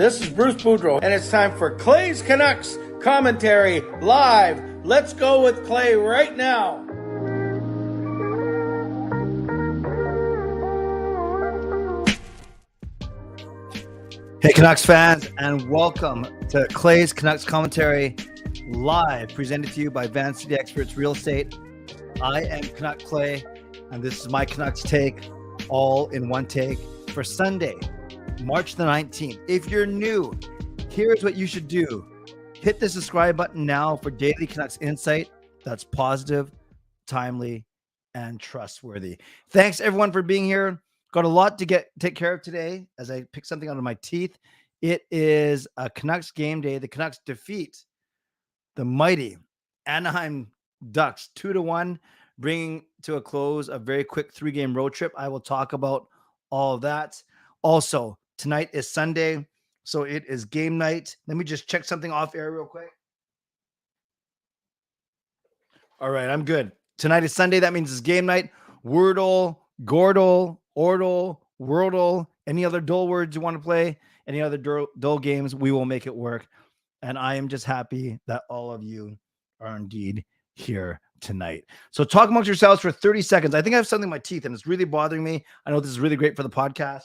This is Bruce Boudreau, and it's time for Clay's Canucks commentary live. Let's go with Clay right now. Hey Canucks fans, and welcome to Clay's Canucks commentary live, presented to you by Van City Experts Real Estate. I am Canuck Clay, and this is my Canucks take, all in one take, for Sunday, March the 19th. If you're new, here's what you should do. Hit the subscribe button now for daily Canucks insight that's positive, timely, and trustworthy. Thanks everyone for being here. Got a lot to take care of today as I pick something out of my teeth. It is a Canucks game day. The Canucks defeat the mighty Anaheim Ducks 2-1, bringing to a close a very quick 3-game road trip. I will talk about all of that. Also, tonight is Sunday, so it is game night. Let me just check something off air real quick. All right, I'm good. Tonight is Sunday. That means it's game night. Wordle, Gordle, Ordle, Wordle, any other dull words you want to play, any other dull games, we will make it work. And I am just happy that all of you are indeed here tonight. So talk amongst yourselves for 30 seconds. I think I have something in my teeth and it's really bothering me. I know this is really great for the podcast.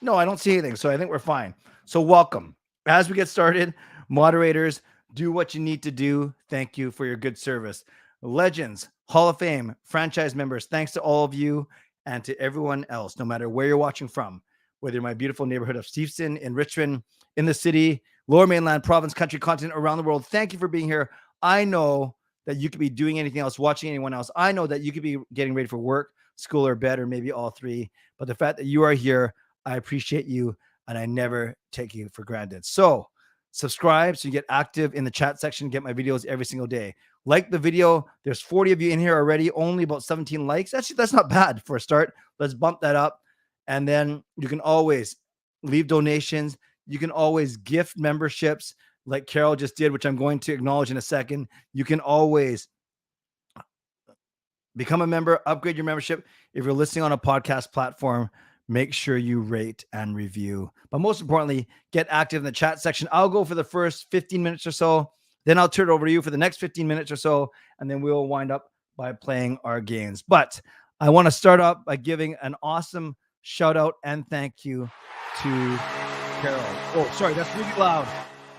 No, I don't see anything, so I think we're fine. So welcome. As we get started, moderators, do what you need to do. Thank you for your good service. Legends, Hall of Fame, franchise members, thanks to all of you and to everyone else, no matter where you're watching from, whether you're in my beautiful neighborhood of Steveston, in Richmond, in the city, Lower Mainland, province, country, continent, around the world. Thank you for being here. I know that you could be doing anything else, watching anyone else. I know that you could be getting ready for work, school, or bed, or maybe all three. But the fact that you are here, I appreciate you, and I never take you for granted. So subscribe so you get active in the chat section, get my videos every single day. Like the video. There's 40 of you in here already, only about 17 likes. Actually, that's not bad for a start. Let's bump that up. And then you can always leave donations. You can always gift memberships like Carol just did, which I'm going to acknowledge in a second. You can always become a member, upgrade your membership. If you're listening on a podcast platform, make sure you rate and review. But most importantly, get active in the chat section. I'll go for the first 15 minutes or so. Then I'll turn it over to you for the next 15 minutes or so. And then we'll wind up by playing our games. But I want to start off by giving an awesome shout out and thank you to Carol. Oh, sorry, that's really loud.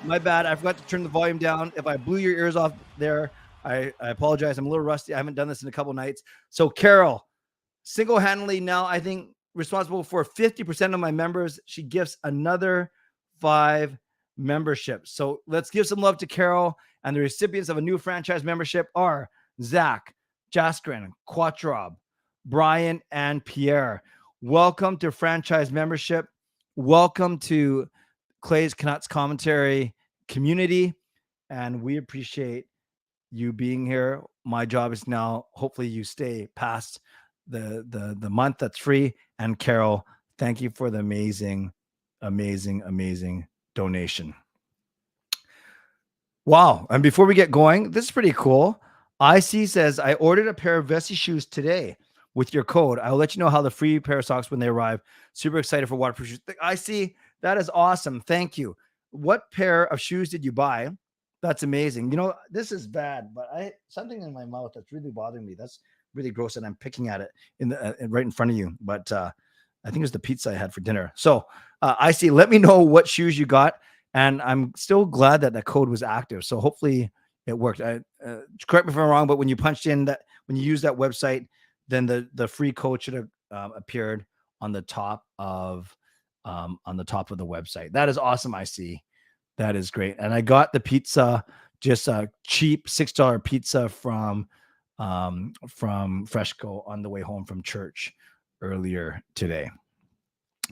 My bad. I forgot to turn the volume down. If I blew your ears off there, I apologize. I'm a little rusty. I haven't done this in a couple nights. So Carol, single-handedly now, I think, responsible for 50% of my members. She gifts another 5 memberships. So let's give some love to Carol. And the recipients of a new franchise membership are Zach, Jaskrin, Quattrob, Brian, and Pierre. Welcome to franchise membership. Welcome to Clay's Canucks commentary community. And we appreciate you being here. My job is now, hopefully you stay past the month that's free. And Carol, thank you for the amazing donation. Wow. And before we get going, this is pretty cool. IC says, I ordered a pair of Vessi shoes today with your code. I'll let you know how the free pair of socks when they arrive. Super excited for waterproof shoes. IC, that is awesome. Thank you. What pair of shoes did you buy? That's amazing. You know, this is bad, but something in my mouth that's really bothering me. That's really gross, and I'm picking at it right in front of you. But I think it was the pizza I had for dinner. So I see. Let me know what shoes you got, and I'm still glad that code was active. So hopefully it worked. Correct me if I'm wrong, but when you punched in that, when you use that website, then the free code should have appeared on the top of the website. That is awesome. I see. That is great. And I got the pizza, just a cheap $6 pizza from Freshco on the way home from church earlier today.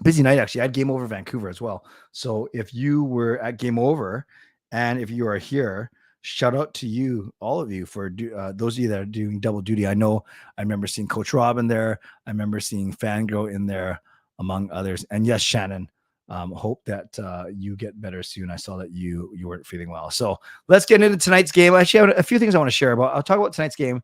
Busy night, actually. I had Game Over Vancouver as well. So if you were at Game Over and if you are here, shout out to you, all of you, for those of you that are doing double duty. I know I remember seeing Coach Rob in there. I remember seeing Fangirl in there, among others. And yes, Shannon, hope that you get better soon. I saw that you weren't feeling well. So let's get into tonight's game. I actually have a few things I want to share about. I'll talk about tonight's game.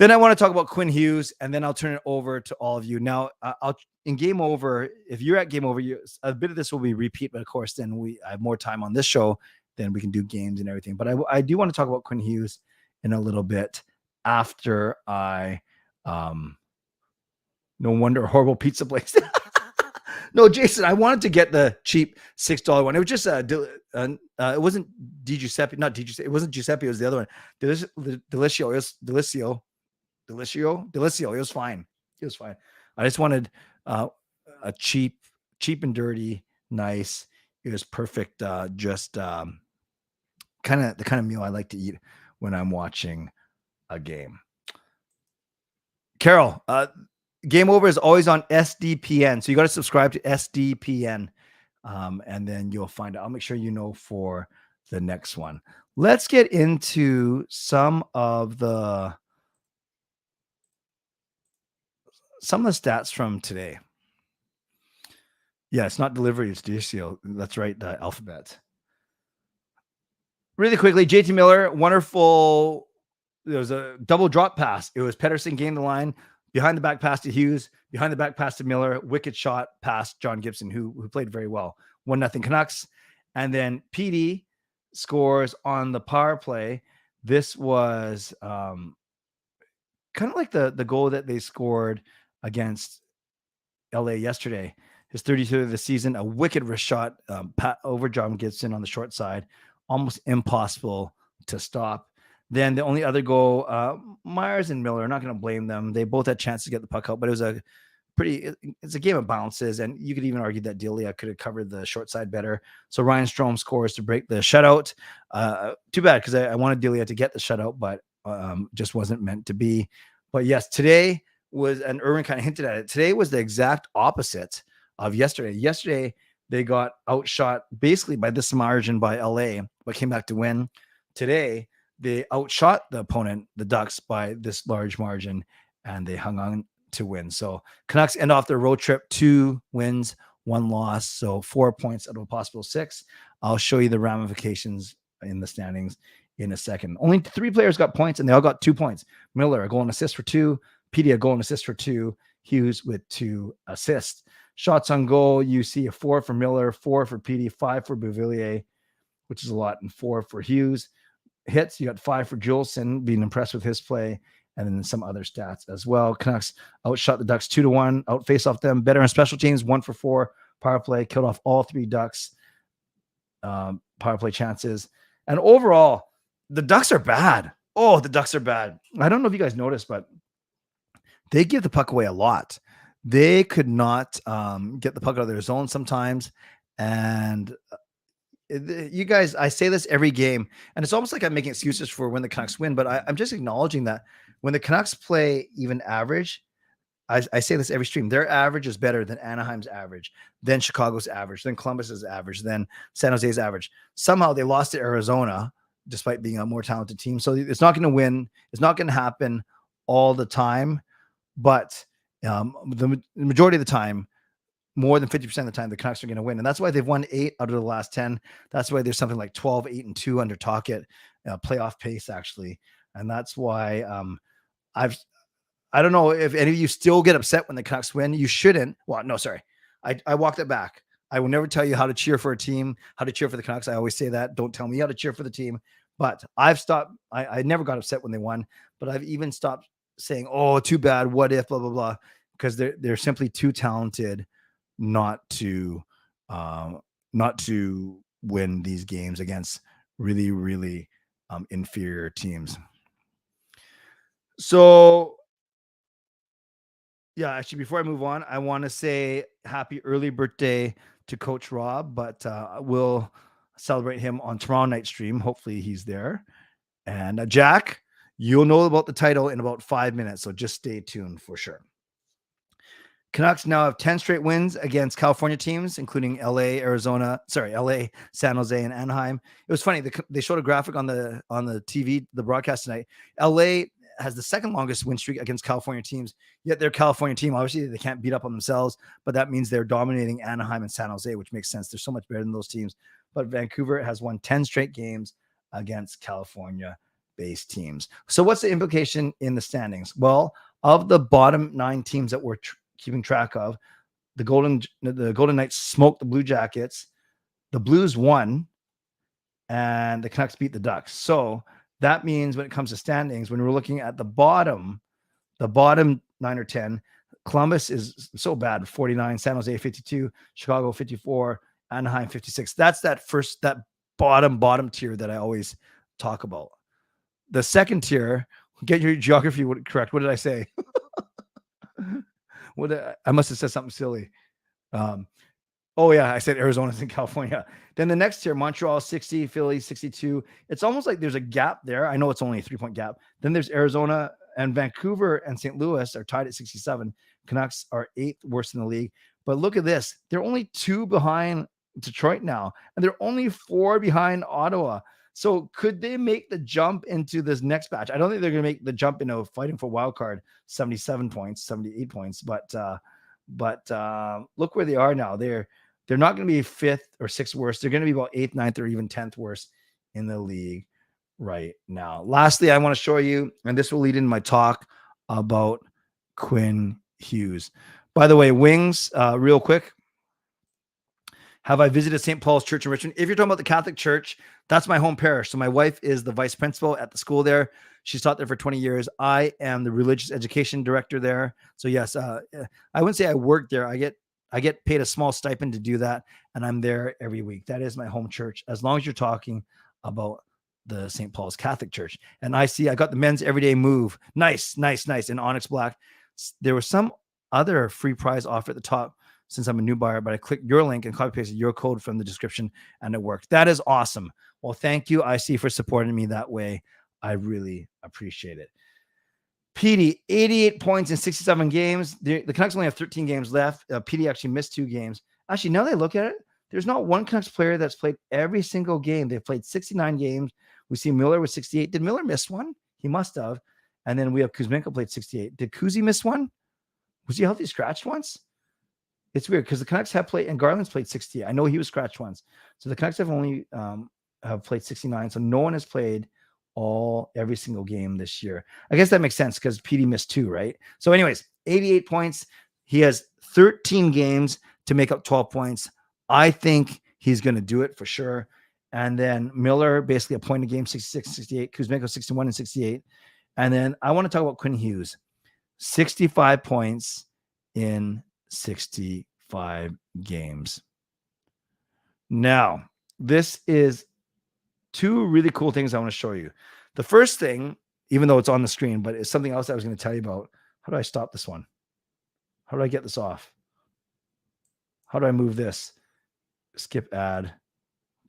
Then I want to talk about Quinn Hughes, and then I'll turn it over to all of you. Now, I'll in Game Over. If you're at Game Over, a bit of this will be repeat, but of course, then I have more time on this show, then we can do games and everything. But I do want to talk about Quinn Hughes in a little bit after I. No wonder horrible pizza place. No, Jason, I wanted to get the cheap $6 one. It was just it wasn't Giuseppe, not Giuseppe. It wasn't Giuseppe. It was the other one. Delicio. It was Delicio. It was fine. It was fine. I just wanted a cheap and dirty, nice. It was perfect. Just kind of the kind of meal I like to eat when I'm watching a game. Carol, Game Over is always on SDPN. So you got to subscribe to SDPN. And then you'll find out. I'll make sure you know for the next one. Let's get into some of the stats from today. Yeah, it's not delivery, it's DCO. That's right, Alphabet. Really quickly, JT Miller, wonderful. There was a double drop pass. It was Pettersson gained the line, behind the back pass to Hughes, behind the back pass to Miller, wicked shot past John Gibson, who played very well. 1-0 Canucks. And then PD scores on the power play. This was kind of like the goal that they scored against LA yesterday. His 32th of the season, a wicked wrist shot over John Gibson on the short side. Almost impossible to stop. Then the only other goal, Myers and Miller, I'm not going to blame them. They both had chances to get the puck out, but it was it's a game of bounces, and you could even argue that Delia could have covered the short side better. So Ryan Strome scores to break the shutout. Too bad, because I wanted Delia to get the shutout, but just wasn't meant to be. But yes, today was, and Irwin kind of hinted at it, today was the exact opposite of yesterday. Yesterday, they got outshot basically by this margin by LA, but came back to win. Today, they outshot the opponent, the Ducks, by this large margin, and they hung on to win. So Canucks end off their road trip 2 wins, 1 loss. So 4 points out of a possible 6. I'll show you the ramifications in the standings in a second. Only 3 players got points, and they all got 2 points. Miller, a goal and assist for 2. PD, a goal and assist for 2. Hughes with 2 assists. Shots on goal, you see a 4 for Miller, 4 for PD, 5 for Beauvillier, which is a lot, and 4 for Hughes. Hits, you got 5 for Juleson, being impressed with his play, and then some other stats as well. Canucks outshot the Ducks 2-1, outface off them. Better on special teams, 1 for 4. Power play, killed off all 3 Ducks power play chances. And overall, the Ducks are bad. Oh, the Ducks are bad. I don't know if you guys noticed, but they give the puck away a lot. They could not get the puck out of their zone sometimes. And you guys, I say this every game, and it's almost like I'm making excuses for when the Canucks win, but I'm just acknowledging that when the Canucks play even average, I say this every stream, their average is better than Anaheim's average, then Chicago's average, then Columbus's average, then San Jose's average. Somehow they lost to Arizona, despite being a more talented team. So it's not going to win. It's not going to happen all the time, but the majority of the time, more than 50% of the time, the Canucks are going to win. And that's why they've won 8 out of the last 10. That's why there's something like 12, 8, and 2 under Tocchet, playoff pace, actually. And that's why I don't know if any of you still get upset when the Canucks win. You shouldn't. Well, no, sorry. I walked it back. I will never tell you how to cheer for a team, how to cheer for the Canucks. I always say that. Don't tell me how to cheer for the team. But I've stopped. I never got upset when they won, but I've even stopped saying, oh, too bad, what if, blah, blah, blah, because they're simply too talented not to win these games against really, really inferior teams. So yeah, actually, before I move on, I want to say happy early birthday to Coach Rob, but we'll celebrate him on tomorrow night's stream. Hopefully he's there. And Jack, you'll know about the title in about 5 minutes, so just stay tuned for sure. Canucks now have 10 straight wins against California teams, including LA, San Jose, and Anaheim. It was funny. They showed a graphic on the TV, the broadcast tonight. LA has the second longest win streak against California teams, yet their California team, obviously they can't beat up on themselves, but that means they're dominating Anaheim and San Jose, which makes sense. They're so much better than those teams. But Vancouver has won 10 straight games against California based teams. So what's the implication in the standings? Well, of the bottom 9 teams that we're keeping track of, the Golden Knights smoked the Blue Jackets, the Blues won, and the Canucks beat the Ducks. So that means when it comes to standings, when we're looking at the bottom 9 or 10, Columbus is so bad, 49, San Jose 52, Chicago 54, Anaheim 56. That's that bottom tier that I always talk about. The second tier, get your geography correct. What did I say? I must have said something silly. Oh yeah, I said Arizona's in California. Then the next tier, Montreal 60, Philly 62. It's almost like there's a gap there. I know it's only a 3-point gap. Then there's Arizona and Vancouver and St. Louis are tied at 67. Canucks are 8th worst in the league. But look at this. They're only 2 behind Detroit now, and they're only 4 behind Ottawa. So could they make the jump into this next batch? I don't think they're going to make the jump into fighting for wild card, 77 points, 78 points. But look where they are now. They're not going to be 5th or 6th worst. They're going to be about 8th, 9th, or even 10th worst in the league right now. Lastly, I want to show you, and this will lead into my talk about Quinn Hughes. By the way, Wings, real quick. Have I visited St. Paul's Church in Richmond? If you're talking about the Catholic Church, that's my home parish. So my wife is the vice principal at the school there. She's taught there for 20 years. I am the religious education director there. So yes, I wouldn't say I work there. I get paid a small stipend to do that, and I'm there every week. That is my home church, as long as you're talking about the St. Paul's Catholic Church. And I got the men's everyday move. Nice in Onyx Black. There was some other free prize offer at the top since I'm a new buyer, but I clicked your link and copy pasted your code from the description, and it worked. That is awesome. Well, thank you, IC, for supporting me that way. I really appreciate it. PD, 88 points in 67 games. The Canucks only have 13 games left. PD actually missed 2 games. Actually, now that I look at it, there's not one Canucks player that's played every single game. They've played 69 games. We see Miller with 68. Did Miller miss one? He must have. And then we have Kuzmenko played 68. Did Kuzi miss one? Was he healthy scratched once? It's weird because the Canucks have played, and Garland's played 68. I know he was scratched once. So the Canucks have only have played 69. So no one has played every single game this year. I guess that makes sense because PD missed 2, right? So anyways, 88 points. He has 13 games to make up 12 points. I think he's going to do it for sure. And then Miller, basically a point a game, 66, 68. Kuzmenko, 61 and 68. And then I want to talk about Quinn Hughes. 65 points in 65 games. Now, this is 2 really cool things I want to show you. The first thing, even though it's on the screen, but it's something else I was going to tell you about. How do I stop this one? How do I get this off? How do I move this? Skip ad.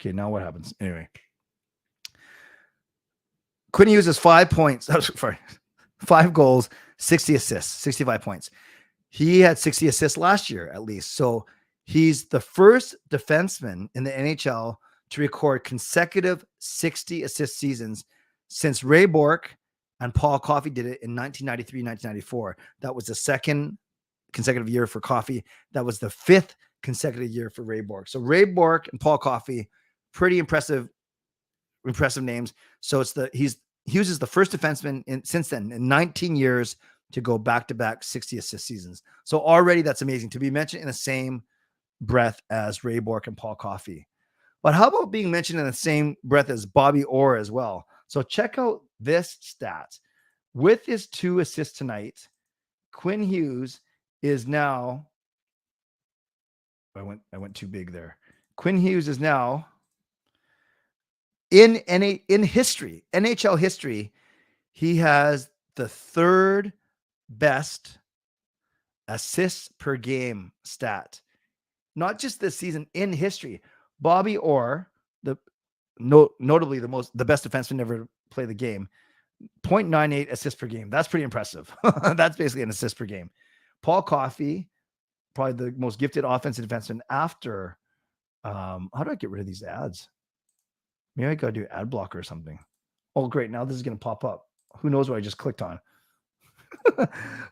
Okay, now what happens? Anyway. Quinn Hughes has 5 points. Sorry. 5 goals, 60 assists, 65 points. He had 60 assists last year, at least. So he's the first defenseman in the NHL to record consecutive 60 assist seasons since Ray Bourque and Paul Coffey did it in 1993, 1994. That was the second consecutive year for Coffey. That was the 5th consecutive year for Ray Bourque. So Ray Bourque and Paul Coffey, pretty impressive names. So Hughes is the first defenseman since then in 19 years to go back-to-back 60 assist seasons. So already that's amazing to be mentioned in the same breath as Ray Bourque and Paul Coffey. But how about being mentioned in the same breath as Bobby Orr as well? So check out this stat. With his 2 assists tonight, Quinn Hughes is now, I went too big there. Quinn Hughes is now in history, NHL history, he has the 3rd best assists per game stat. Not just this season, in history. Bobby Orr, notably the best defenseman to ever play the game, 0.98 assists per game. That's pretty impressive. That's basically an assist per game. Paul Coffey, probably the most gifted offensive defenseman after. How do I get rid of these ads? Maybe I gotta do ad blocker or something. Oh, great. Now this is going to pop up. Who knows what I just clicked on?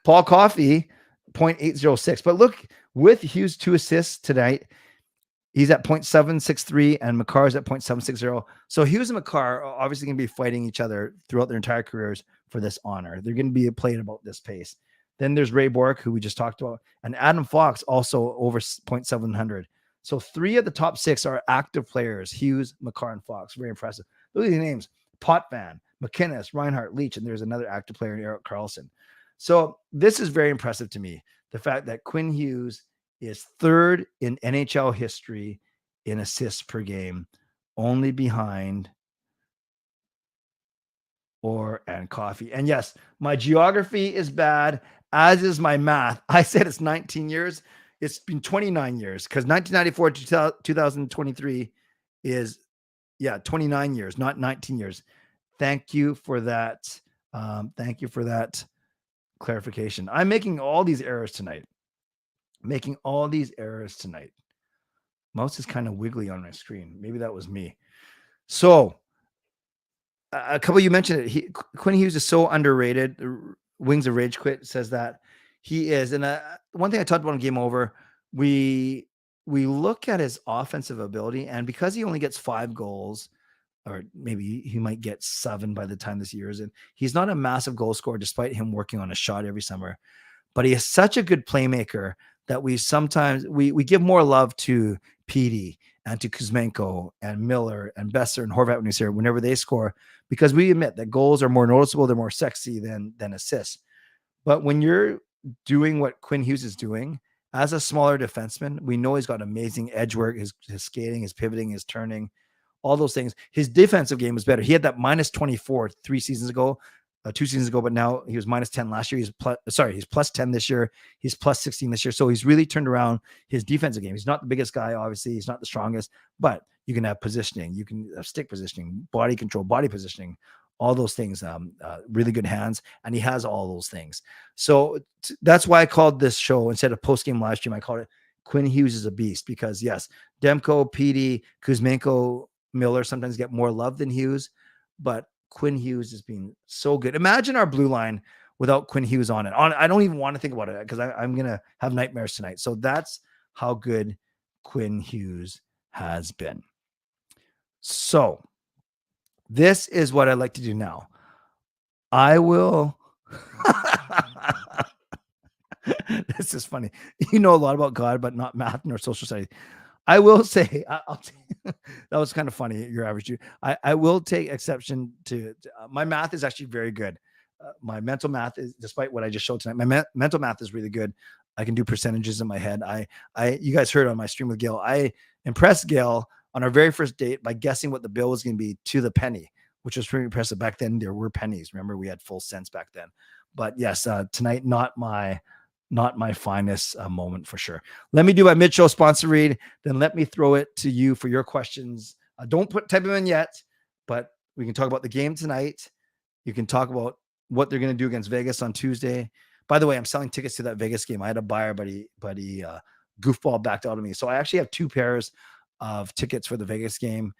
Paul Coffey, 0.806. But look, with Hughes' 2 assists tonight, He's at 0.763 and Makar's at 0.760. So Hughes and Makar are obviously going to be fighting each other throughout their entire careers for this honor. They're going to be played about this pace. Then there's Ray Bork, who we just talked about, and Adam Fox also over 0.700. So 3 of the top 6 are active players: Hughes, Makar, and Fox. Very impressive. Look at these names: Potvin, McInnes, Reinhardt, Leach, and there's another active player in Erik Karlsson. So this is very impressive to me. The fact that Quinn Hughes is 3rd in NHL history in assists per game, only behind Orr and Coffey. And yes, my geography is bad, as is my math. I said it's 19 years. It's been 29 years because 1994 to 2023 is, 29 years, not 19 years. Thank you for that. Thank you for that clarification. I'm making all these errors tonight. Mouse is kind of wiggly on my screen. Maybe that was me. So a couple of you mentioned it. Quinn Hughes is so underrated. Wings of Rage Quit says that he is. And one thing I talked about in Game Over, we look at his offensive ability, and because he only gets 5 goals, or maybe he might get 7 by the time this year is in, he's not a massive goal scorer despite him working on a shot every summer. But he is such a good playmaker that we sometimes we give more love to Petey and to Kuzmenko and Miller and Besser and Horvat when he's here, whenever they score, because we admit that goals are more noticeable, they're more sexy than assists. But when you're doing what Quinn Hughes is doing as a smaller defenseman, we know he's got amazing edge work, his skating, his pivoting, his turning, all those things. His defensive game was better. He had that minus 24 2 seasons ago, but now he was minus 10 last year. He's plus 10 this year. He's plus 16 this year. So he's really turned around his defensive game. He's not the biggest guy, obviously. He's not the strongest, but you can have positioning. You can have stick positioning, body control, body positioning, all those things. Really good hands, and he has all those things. So that's why I called this show, instead of post-game live stream, I called it Quinn Hughes is a Beast, because yes, Demko, Petey, Kuzmenko, Miller sometimes get more love than Hughes, but Quinn Hughes has been so good. Imagine our blue line without Quinn Hughes on it. I don't even want to think about it because I'm going to have nightmares tonight. So that's how good Quinn Hughes has been. So this is what I like to do now. I will. This is funny. You know a lot about God, but not math nor social studies. I will say, that was kind of funny. Your average Jew. I will take exception to my math is actually very good. My mental math is, despite what I just showed tonight, my mental math is really good. I can do percentages in my head. You guys heard on my stream with Gail, I impressed Gail on our very first date by guessing what the bill was going to be to the penny, which was pretty impressive. Back then, there were pennies. Remember, we had full cents back then. But yes, tonight, not my finest moment for sure. Let me do my mid-show sponsor read. Then let me throw it to you for your questions. Don't type them in yet, but we can talk about the game tonight. You can talk about what they're going to do against Vegas on Tuesday. By the way, I'm selling tickets to that Vegas game. I had a buyer, but he goofball backed out of me. So I actually have 2 pairs of tickets for the Vegas game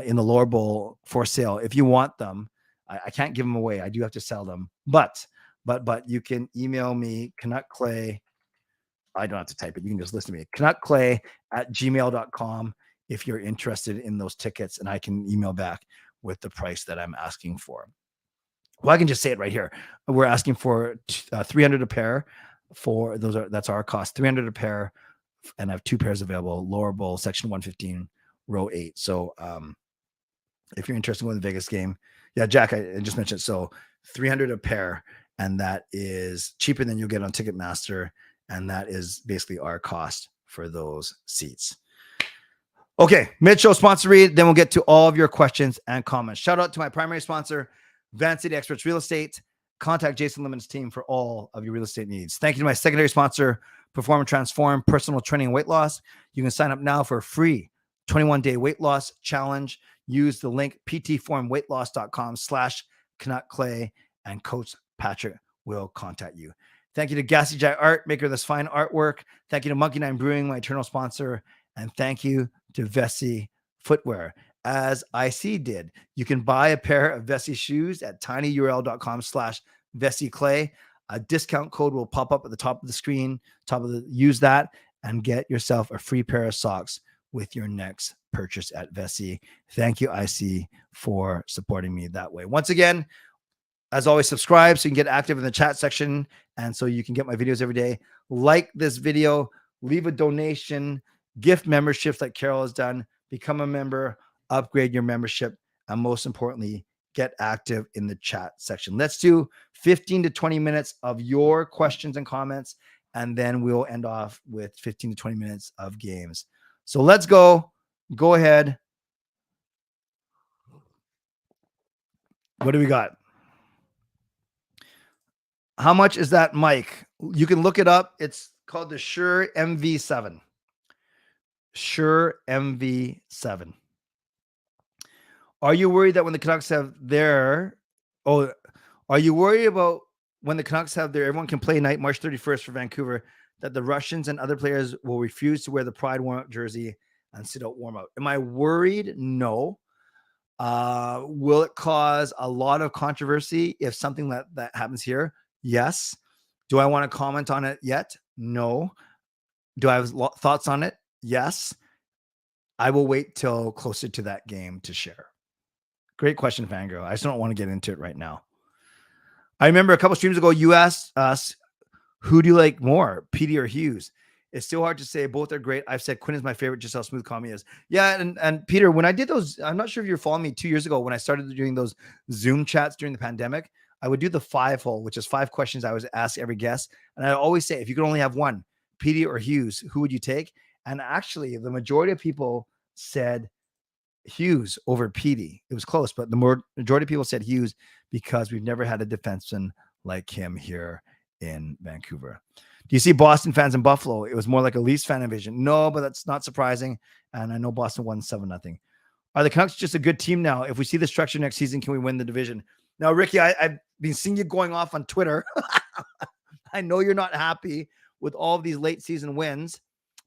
in the Lower Bowl for sale. If you want them, I can't give them away. I do have to sell them, but you can email me, Canuck Clay. I don't have to type it. You can just listen to me, canuckclay@gmail.com, if you're interested in those tickets, and I can email back with the price that I'm asking for. Well, I can just say it right here. We're asking for $300 a pair for those. That's our cost, $300 a pair, and I have 2 pairs available. Lower Bowl, section 115, row 8. So if you're interested in the Vegas game, yeah, Jack, I just mentioned. So $300 a pair. And that is cheaper than you'll get on Ticketmaster. And that is basically our cost for those seats. Okay, mid-show sponsor read. Then we'll get to all of your questions and comments. Shout out to my primary sponsor, Van City Experts Real Estate. Contact Jason Lemon's team for all of your real estate needs. Thank you to my secondary sponsor, Perform and Transform Personal Training and Weight Loss. You can sign up now for a free 21-day weight loss challenge. Use the link ptformweightloss.com/CanuckClay, and Coach Patrick will contact you. Thank you to Gassy Jai Art, maker of this fine artwork. Thank you to Monkey 9 Brewing, my eternal sponsor. And thank you to Vessi Footwear. As IC did, you can buy a pair of Vessi shoes at tinyurl.com/VessiClay. A discount code will pop up at the top of the screen. Use that and get yourself a free pair of socks with your next purchase at Vessi. Thank you, IC, for supporting me that way. Once again, as always, subscribe so you can get active in the chat section and so you can get my videos every day. Like this video, leave a donation, gift memberships like Carol has done, become a member, upgrade your membership, and most importantly, get active in the chat section. Let's do 15 to 20 minutes of your questions and comments, and then we'll end off with 15 to 20 minutes of games. So let's go. Go ahead. What do we got? How much is that mic? You can look it up. It's called the Shure MV7. Shure MV7. Are you worried that when the Canucks have their, are you worried about when the Canucks have their everyone can play night March 31st for Vancouver, that the Russians and other players will refuse to wear the Pride warm-up jersey and sit out warm-up? Am I worried? No. Will it cause a lot of controversy if something that happens here? Yes. Do I want to comment on it yet? No. Do I have thoughts on it? Yes. I will wait till closer to that game to share. Great question, Fangirl. I just don't want to get into it right now. I remember a couple streams ago, you asked us, who do you like more, Petey or Hughes? It's still hard to say. Both are great. I've said Quinn is my favorite, just how smooth Kami is. Yeah, and Peter, when I did those, I'm not sure if you're following me 2 years ago when I started doing those Zoom chats during the pandemic, I would do the 5-hole, which is 5 questions I would ask every guest. And I always say, if you could only have one, Petey or Hughes, who would you take? And actually, the majority of people said Hughes over Petey. It was close, but the majority of people said Hughes because we've never had a defenseman like him here in Vancouver. Do you see Boston fans in Buffalo? It was more like a Leafs fan invasion. No, but that's not surprising. And I know Boston won 7-0. Are the Canucks just a good team now? If we see the structure next season, can we win the division? Now, Ricky, I've been seeing you going off on Twitter. I know you're not happy with all of these late season wins,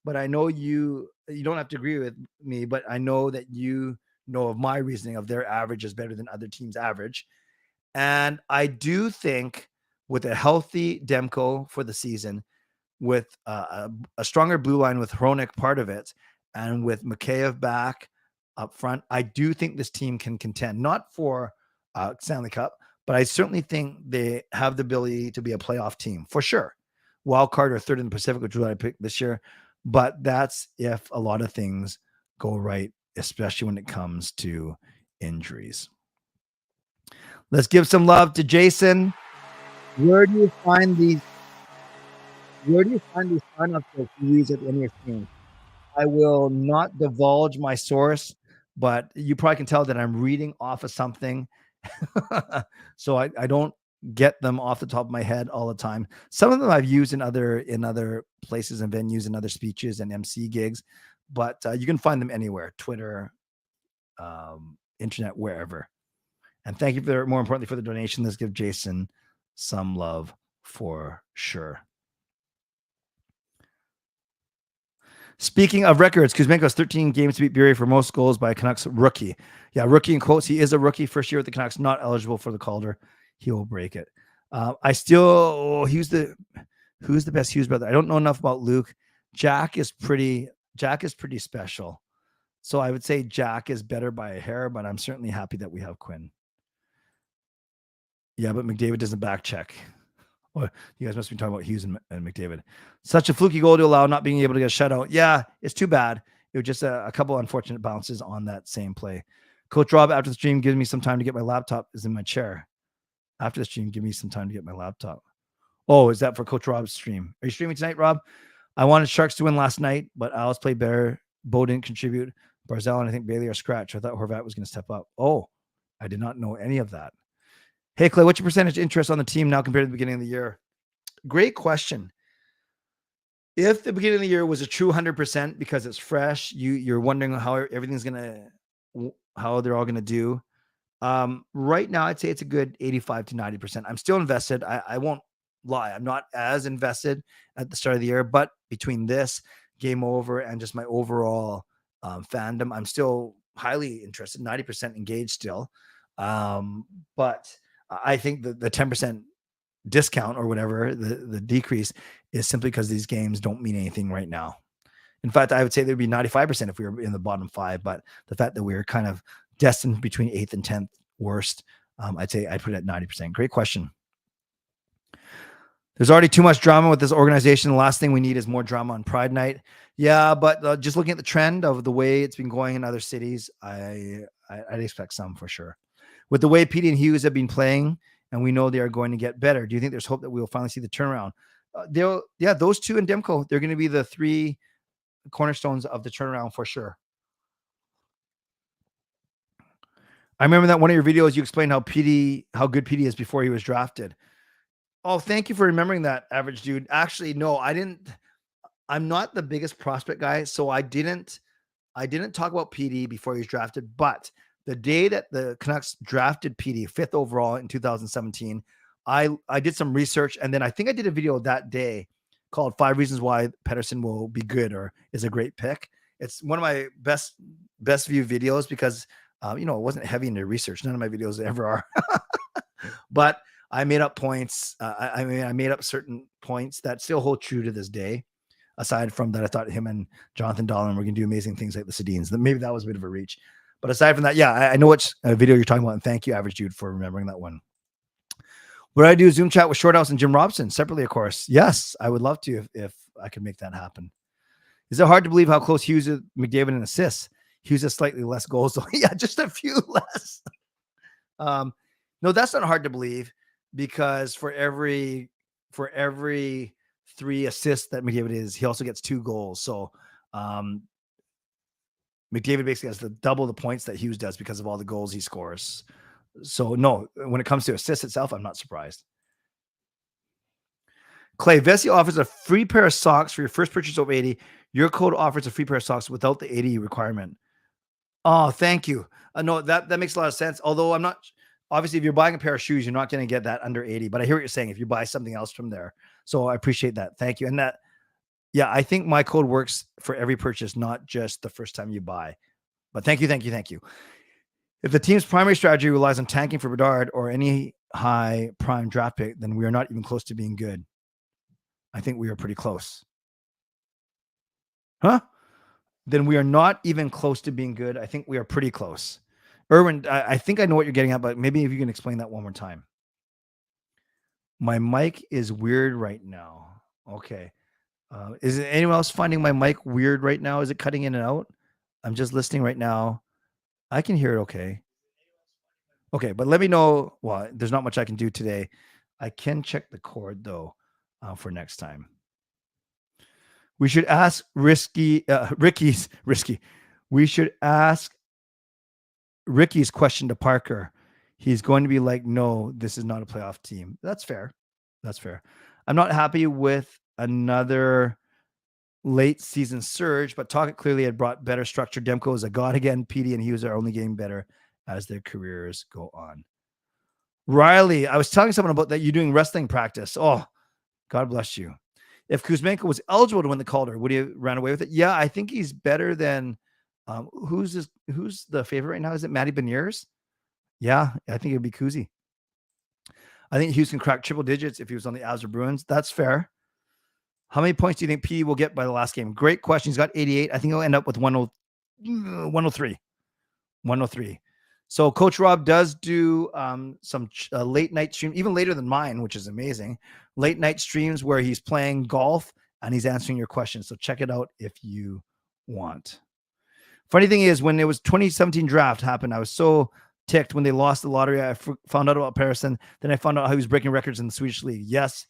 but I know you don't have to agree with me, but I know that you know of my reasoning of their average is better than other teams' average. And I do think with a healthy Demko for the season, with a stronger blue line with Hronek part of it, and with Mikheyev back up front, I do think this team can contend, not for Stanley Cup, but I certainly think they have the ability to be a playoff team for sure. Wild card or third in the Pacific, which is what I picked this year. But that's if a lot of things go right, especially when it comes to injuries. Let's give some love to Jason. Where do you find these signups that you use at the end of your stream? I will not divulge my source, but you probably can tell that I'm reading off of something. So I don't get them off the top of my head all the time. Some of them I've used in other places and venues and other speeches and MC gigs, but you can find them anywhere, Twitter, internet, wherever. And thank you more importantly for the donation. Let's give Jason some love for sure. Speaking of records, Kuzmenko has 13 games to beat Bury for most goals by a Canucks rookie. Yeah, rookie in quotes. He is a rookie, first year with the Canucks, not eligible for the Calder. He will break it. Who's the best Hughes brother? I don't know enough about Luke. Jack is pretty special. So I would say Jack is better by a hair, but I'm certainly happy that we have Quinn. Yeah, but McDavid doesn't back check. Oh, you guys must be talking about Hughes and McDavid. Such a fluky goal to allow, not being able to get a shutout. Yeah, it's tol bad. It was just a couple unfortunate bounces on that same play. Coach Rob, after the stream, gives me some time to get my laptop. Is in my chair. After the stream, give me some time to get my laptop. Oh, is that for Coach Rob's stream? Are you streaming tonight, Rob? I wanted Sharks to win last night, but Alice played better. Bo didn't contribute. Barzal and I think Bailey are scratched. I thought Horvat was going to step up. Oh, I did not know any of that. Hey, Clay, what's your percentage interest on the team now compared to the beginning of the year? Great question. If the beginning of the year was a true 100% because it's fresh, you're wondering how everything's how they're all gonna do. Right now, I'd say it's a good 85 to 90%. I'm still invested. I won't lie. I'm not as invested at the start of the year, but between this game over and just my overall fandom, I'm still highly interested, 90% engaged still. But I think the 10% discount or whatever, the decrease is simply because these games don't mean anything right now. In fact, I would say there'd be 95% if we were in the bottom 5. But the fact that we were kind of destined between 8th and 10th worst, I'd say I'd put it at 90%. Great question. There's already too much drama with this organization. The last thing we need is more drama on Pride Night. Yeah, but just looking at the trend of the way it's been going in other cities, I'd expect some for sure. With the way Petey and Hughes have been playing, and we know they are going to get better, do you think there's hope that we'll finally see the turnaround? Those two and Demko, they're going to be the 3 cornerstones of the turnaround for sure. I remember that one of your videos, you explained how good Petey is before he was drafted. Oh, thank you for remembering that, Average Dude. Actually, no, I didn't. I'm not the biggest prospect guy, so I didn't talk about PD before he was drafted. But the day that the Canucks drafted PD 5th overall in 2017, I did some research, and then I think I did a video that day called 5 Reasons Why Pettersson Will Be Good or is a Great Pick. It's one of my best view videos because it wasn't heavy into research. None of my videos ever are. But I made up points. I made up certain points that still hold true to this day. Aside from that, I thought him and Jonathan Dolan were going to do amazing things like the Sedins. Maybe that was a bit of a reach. But aside from that, yeah, I know which video you're talking about. And thank you, Average Dude, for remembering that one. Would I do a Zoom chat with Shorthouse and Jim Robson separately, of course? Yes, I would love to if I could make that happen. Is it hard to believe how close Hughes is McDavid in assists? Hughes has slightly less goals. So yeah, just a few less. No, that's not hard to believe because for every 3 assists that McDavid is, he also gets 2 goals. So McDavid basically has to double the points that Hughes does because of all the goals he scores. So no, when it comes to assists itself, I'm not surprised. Clay, Vessi offers a free pair of socks for your first purchase over 80. Your code offers a free pair of socks without the 80 requirement. Oh, thank you. No, that makes a lot of sense. Although I'm not, obviously, if you're buying a pair of shoes, you're not going to get that under 80. But I hear what you're saying if you buy something else from there. So I appreciate that. Thank you. And that, yeah, I think my code works for every purchase, not just the first time you buy. But thank you. If the team's primary strategy relies on tanking for Bedard or any high prime draft pick, then we are not even close to being good. I think we are pretty close. Huh? Then we are not even close to being good. I think we are pretty close. Erwin, I think I know what you're getting at, but maybe if you can explain that one more time. My mic is weird right now. Okay. Is anyone else finding my mic weird right now? Is it cutting in and out? I'm just listening right now. I can hear it okay. Okay, but let me know. Well, there's not much I can do today. I can check the cord, though, for next time. We should ask Ricky's. We should ask Ricky's question to Parker. He's going to be like, no, this is not a playoff team. That's fair. I'm not happy with another late season surge, but Tocchet clearly had brought better structure. Demko is a god again. PD and Hughes are only getting better as their careers go on. Riley, I was telling someone about that. You're doing wrestling practice. Oh, God bless you. If Kuzmenko was eligible to win the Calder, would he have ran away with it? Yeah, I think he's better than who's the favorite right now? Is it Matty Beniers? Yeah, I think it'd be Kuzi. I think Hughes can crack triple digits if he was on the Avs or Bruins. That's fair. How many points do you think P will get by the last game? Great question. He's got 88. I think he'll end up with 103. 103. So Coach Rob does do some late night stream, even later than mine, which is amazing. Late night streams where he's playing golf and he's answering your questions. So check it out if you want. Funny thing is, when it was 2017 draft happened, I was so ticked when they lost the lottery. I found out about Pettersson. Then I found out how he was breaking records in the Swedish league. Yes.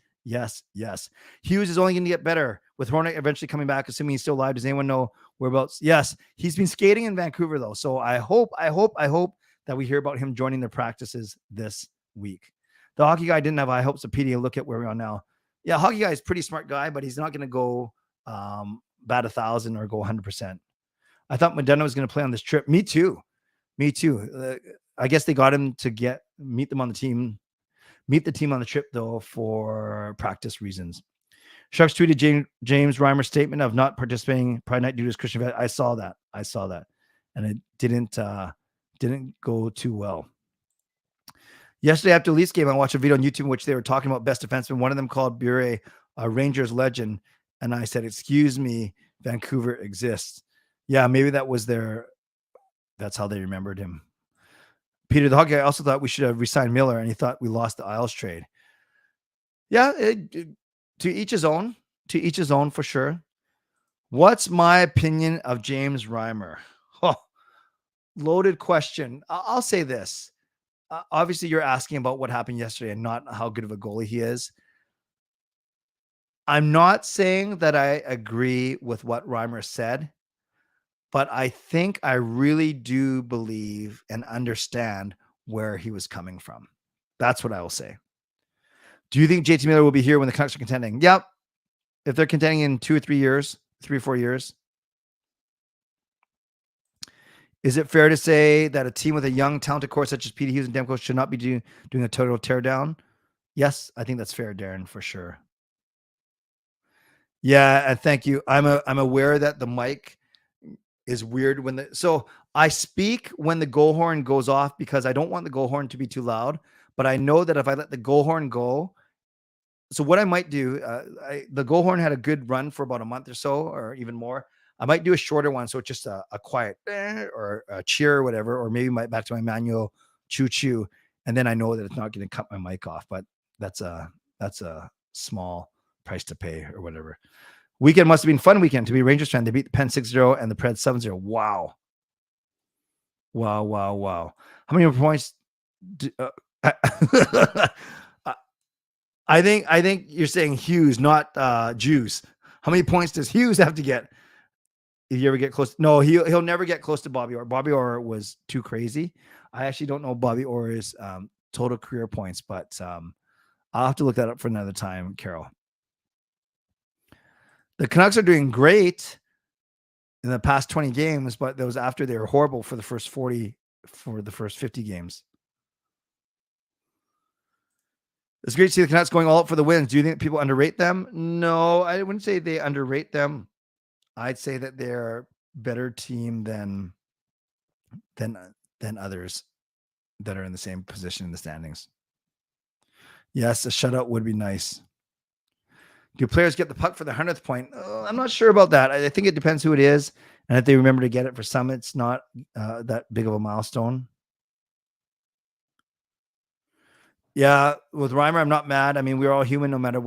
Hughes is only going to get better with Hornick eventually coming back, assuming he's still alive. Does anyone know whereabouts? Yes, he's been skating in Vancouver though. So I hope that we hear about him joining their practices this week. The hockey guy didn't have high hopes of PD. Look at where we are now. Yeah, hockey guy is a pretty smart guy, but he's not going to go bat 1,000 or go 100%. I thought Modena was going to play on this trip. Me too. I guess they got him to meet the team on the trip though for practice reasons. Sharks tweeted James Reimer's statement of not participating Pride Night due to his Christian vet. I saw that, and it didn't go too well. Yesterday after the Leafs game, I watched a video on YouTube in which they were talking about best defensemen. One of them called Bure a Rangers legend, and I said, "Excuse me, Vancouver exists. Yeah, maybe that was that's how they remembered him. Peter the Hockey guy also thought we should have re-signed Miller, and he thought we lost the Isles trade. Yeah, to each his own. To each his own for sure. What's my opinion of James Reimer? Oh, loaded question. I'll say this. Obviously, you're asking about what happened yesterday and not how good of a goalie he is. I'm not saying that I agree with what Reimer said, but I think I really do believe and understand where he was coming from. That's what I will say. Do you think JT Miller will be here when the Canucks are contending? Yep. If they're contending in 2 or 3 years, 3 or 4 years. Is it fair to say that a team with a young, talented core such as Quinn Hughes and Demko should not be doing a total teardown? Yes, I think that's fair, Darren, for sure. Yeah, and thank you. I'm aware that the mic is weird so I speak when the goal horn goes off because I don't want the goal horn to be too loud, but I know that if I let the goal horn go, so what I might do, the goal horn had a good run for about a month or so, or even more. I might do a shorter one, so it's just a quiet or a cheer or whatever, or maybe back to my manual choo choo, and then I know that it's not going to cut my mic off. But that's a small price to pay or whatever. Weekend must have been fun weekend to be a Rangers fan. They beat the Pen 6-0 and the Preds 7-0. Wow. How many more points? I think you're saying Hughes, not Juice. How many points does Hughes have to get if you ever get close? No, he'll never get close to Bobby Orr. Bobby Orr was too crazy. I actually don't know Bobby Orr's total career points, but I'll have to look that up for another time, Carol. The Canucks are doing great in the past 20 games, but that was after they were horrible for the first 50 games. It's great to see the Canucks going all out for the wins. Do you think people underrate them? No, I wouldn't say they underrate them. I'd say that they're a better team than others that are in the same position in the standings. Yes, a shutout would be nice. Do players get the puck for the 100th point? I'm not sure about that. I think it depends who it is. And if they remember to get it, for some, it's not that big of a milestone. Yeah, with Reimer, I'm not mad. I mean, we're all human no matter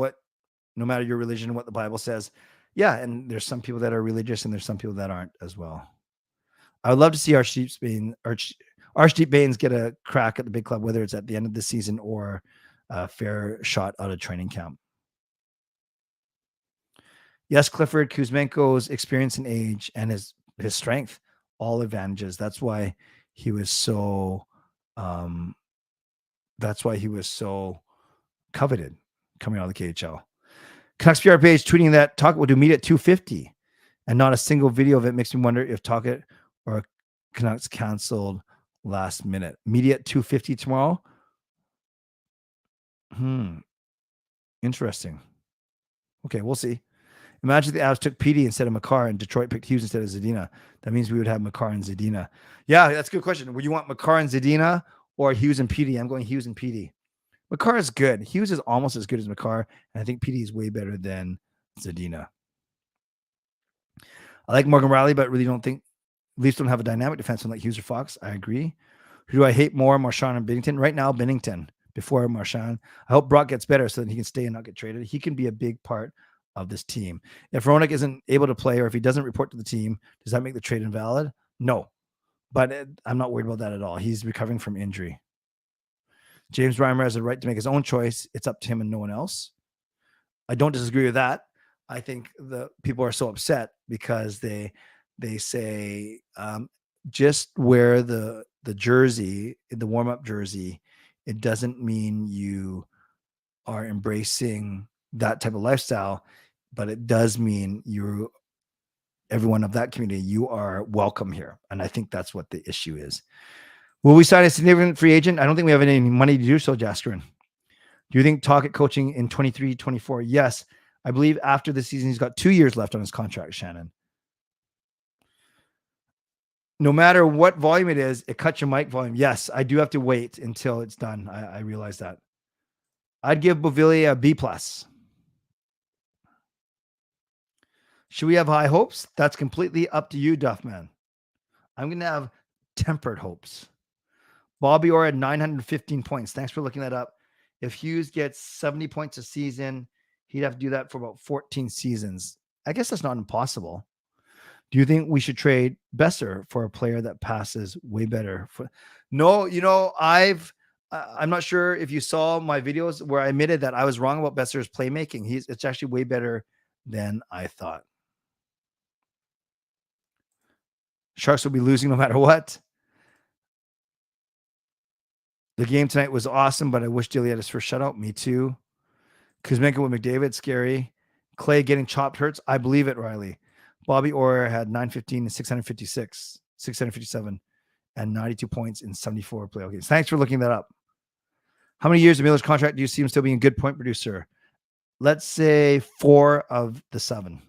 your religion and what the Bible says. Yeah, and there's some people that are religious and there's some people that aren't as well. I would love to see Archdeep Bains get a crack at the big club, whether it's at the end of the season or a fair shot out of training camp. Yes, Clifford, Kuzmenko's experience and age and his strength, all advantages. That's why he was so coveted coming out of the KHL. Canucks PR page tweeting that Tocchet will do meet at 250 and not a single video of it makes me wonder if Tocchet or Canucks canceled last minute. Media at 250 tomorrow. Interesting. Okay, we'll see. Imagine the Avs took Petey instead of Makar and Detroit picked Hughes instead of Zadina. That means we would have Makar and Zadina. Yeah, that's a good question. Would you want Makar and Zadina or Hughes and Petey? I'm going Hughes and Petey. Makar is good. Hughes is almost as good as Makar, and I think Petey is way better than Zadina. I like Morgan Riley, but really don't think Leafs don't have a dynamic defenseman like Hughes or Fox. I agree. Who do I hate more, Marchand or Binnington? Right now, Binnington. Before Marchand. I hope Brock gets better so that he can stay and not get traded. He can be a big part of this team. If Roenick isn't able to play or if he doesn't report to the team, does that make the trade invalid? No, but I'm not worried about that at all. He's recovering from injury. James Reimer has a right to make his own choice. It's up to him and no one else. I don't disagree with that. I think the people are so upset because they say just wear the jersey, the warm-up jersey. It doesn't mean you are embracing that type of lifestyle, but it does mean everyone of that community, you are welcome here. And I think that's what the issue is. Will we sign a significant free agent? I don't think we have any money to do so, Jaskrin. Do you think Tocchet coaching in 23-24? Yes. I believe after the season, he's got 2 years left on his contract, Shannon. No matter what volume it is, it cuts your mic volume. Yes, I do have to wait until it's done. I realize that. I'd give Beauvillier a B+. Should we have high hopes? That's completely up to you, Duffman. I'm going to have tempered hopes. Bobby Orr had 915 points. Thanks for looking that up. If Hughes gets 70 points a season, he'd have to do that for about 14 seasons. I guess that's not impossible. Do you think we should trade Besser for a player that passes way better? No, I'm not sure if you saw my videos where I admitted that I was wrong about Besser's playmaking. It's actually way better than I thought. Sharks will be losing no matter what. The game tonight was awesome, but I wish Dilly had his first shutout. Me too. Kuzmenko with McDavid, scary. Clay getting chopped hurts. I believe it, Riley. Bobby Orr had 915 and 656, 657, and 92 points in 74 playoff games. Thanks for looking that up. How many years of Miller's contract do you see him still being a good point producer? Let's say 4 of the 7.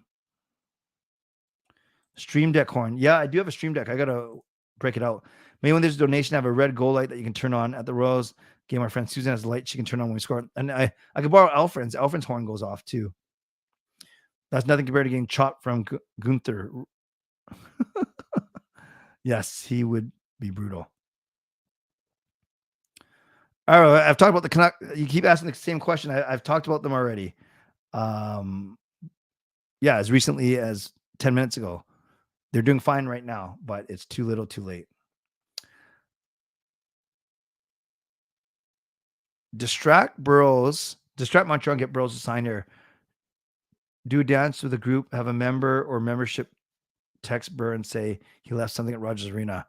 Stream Deck horn. Yeah, I do have a Stream Deck. I got to break it out. Maybe when there's a donation, I have a red goal light that you can turn on at the Royals game. Our friend Susan has a light she can turn on when we score. And I could borrow Alfred's. Alfred's horn goes off too. That's nothing compared to getting chopped from Gunther. Yes, he would be brutal. All right, I've talked about the Canucks. You keep asking the same question. I've talked about them already. Yeah, as recently as 10 minutes ago. They're doing fine right now, but it's too little, too late. Distract Montreal, and get Burrows to sign here. Do a dance with a group, have a member or membership text Burr and say he left something at Rogers Arena.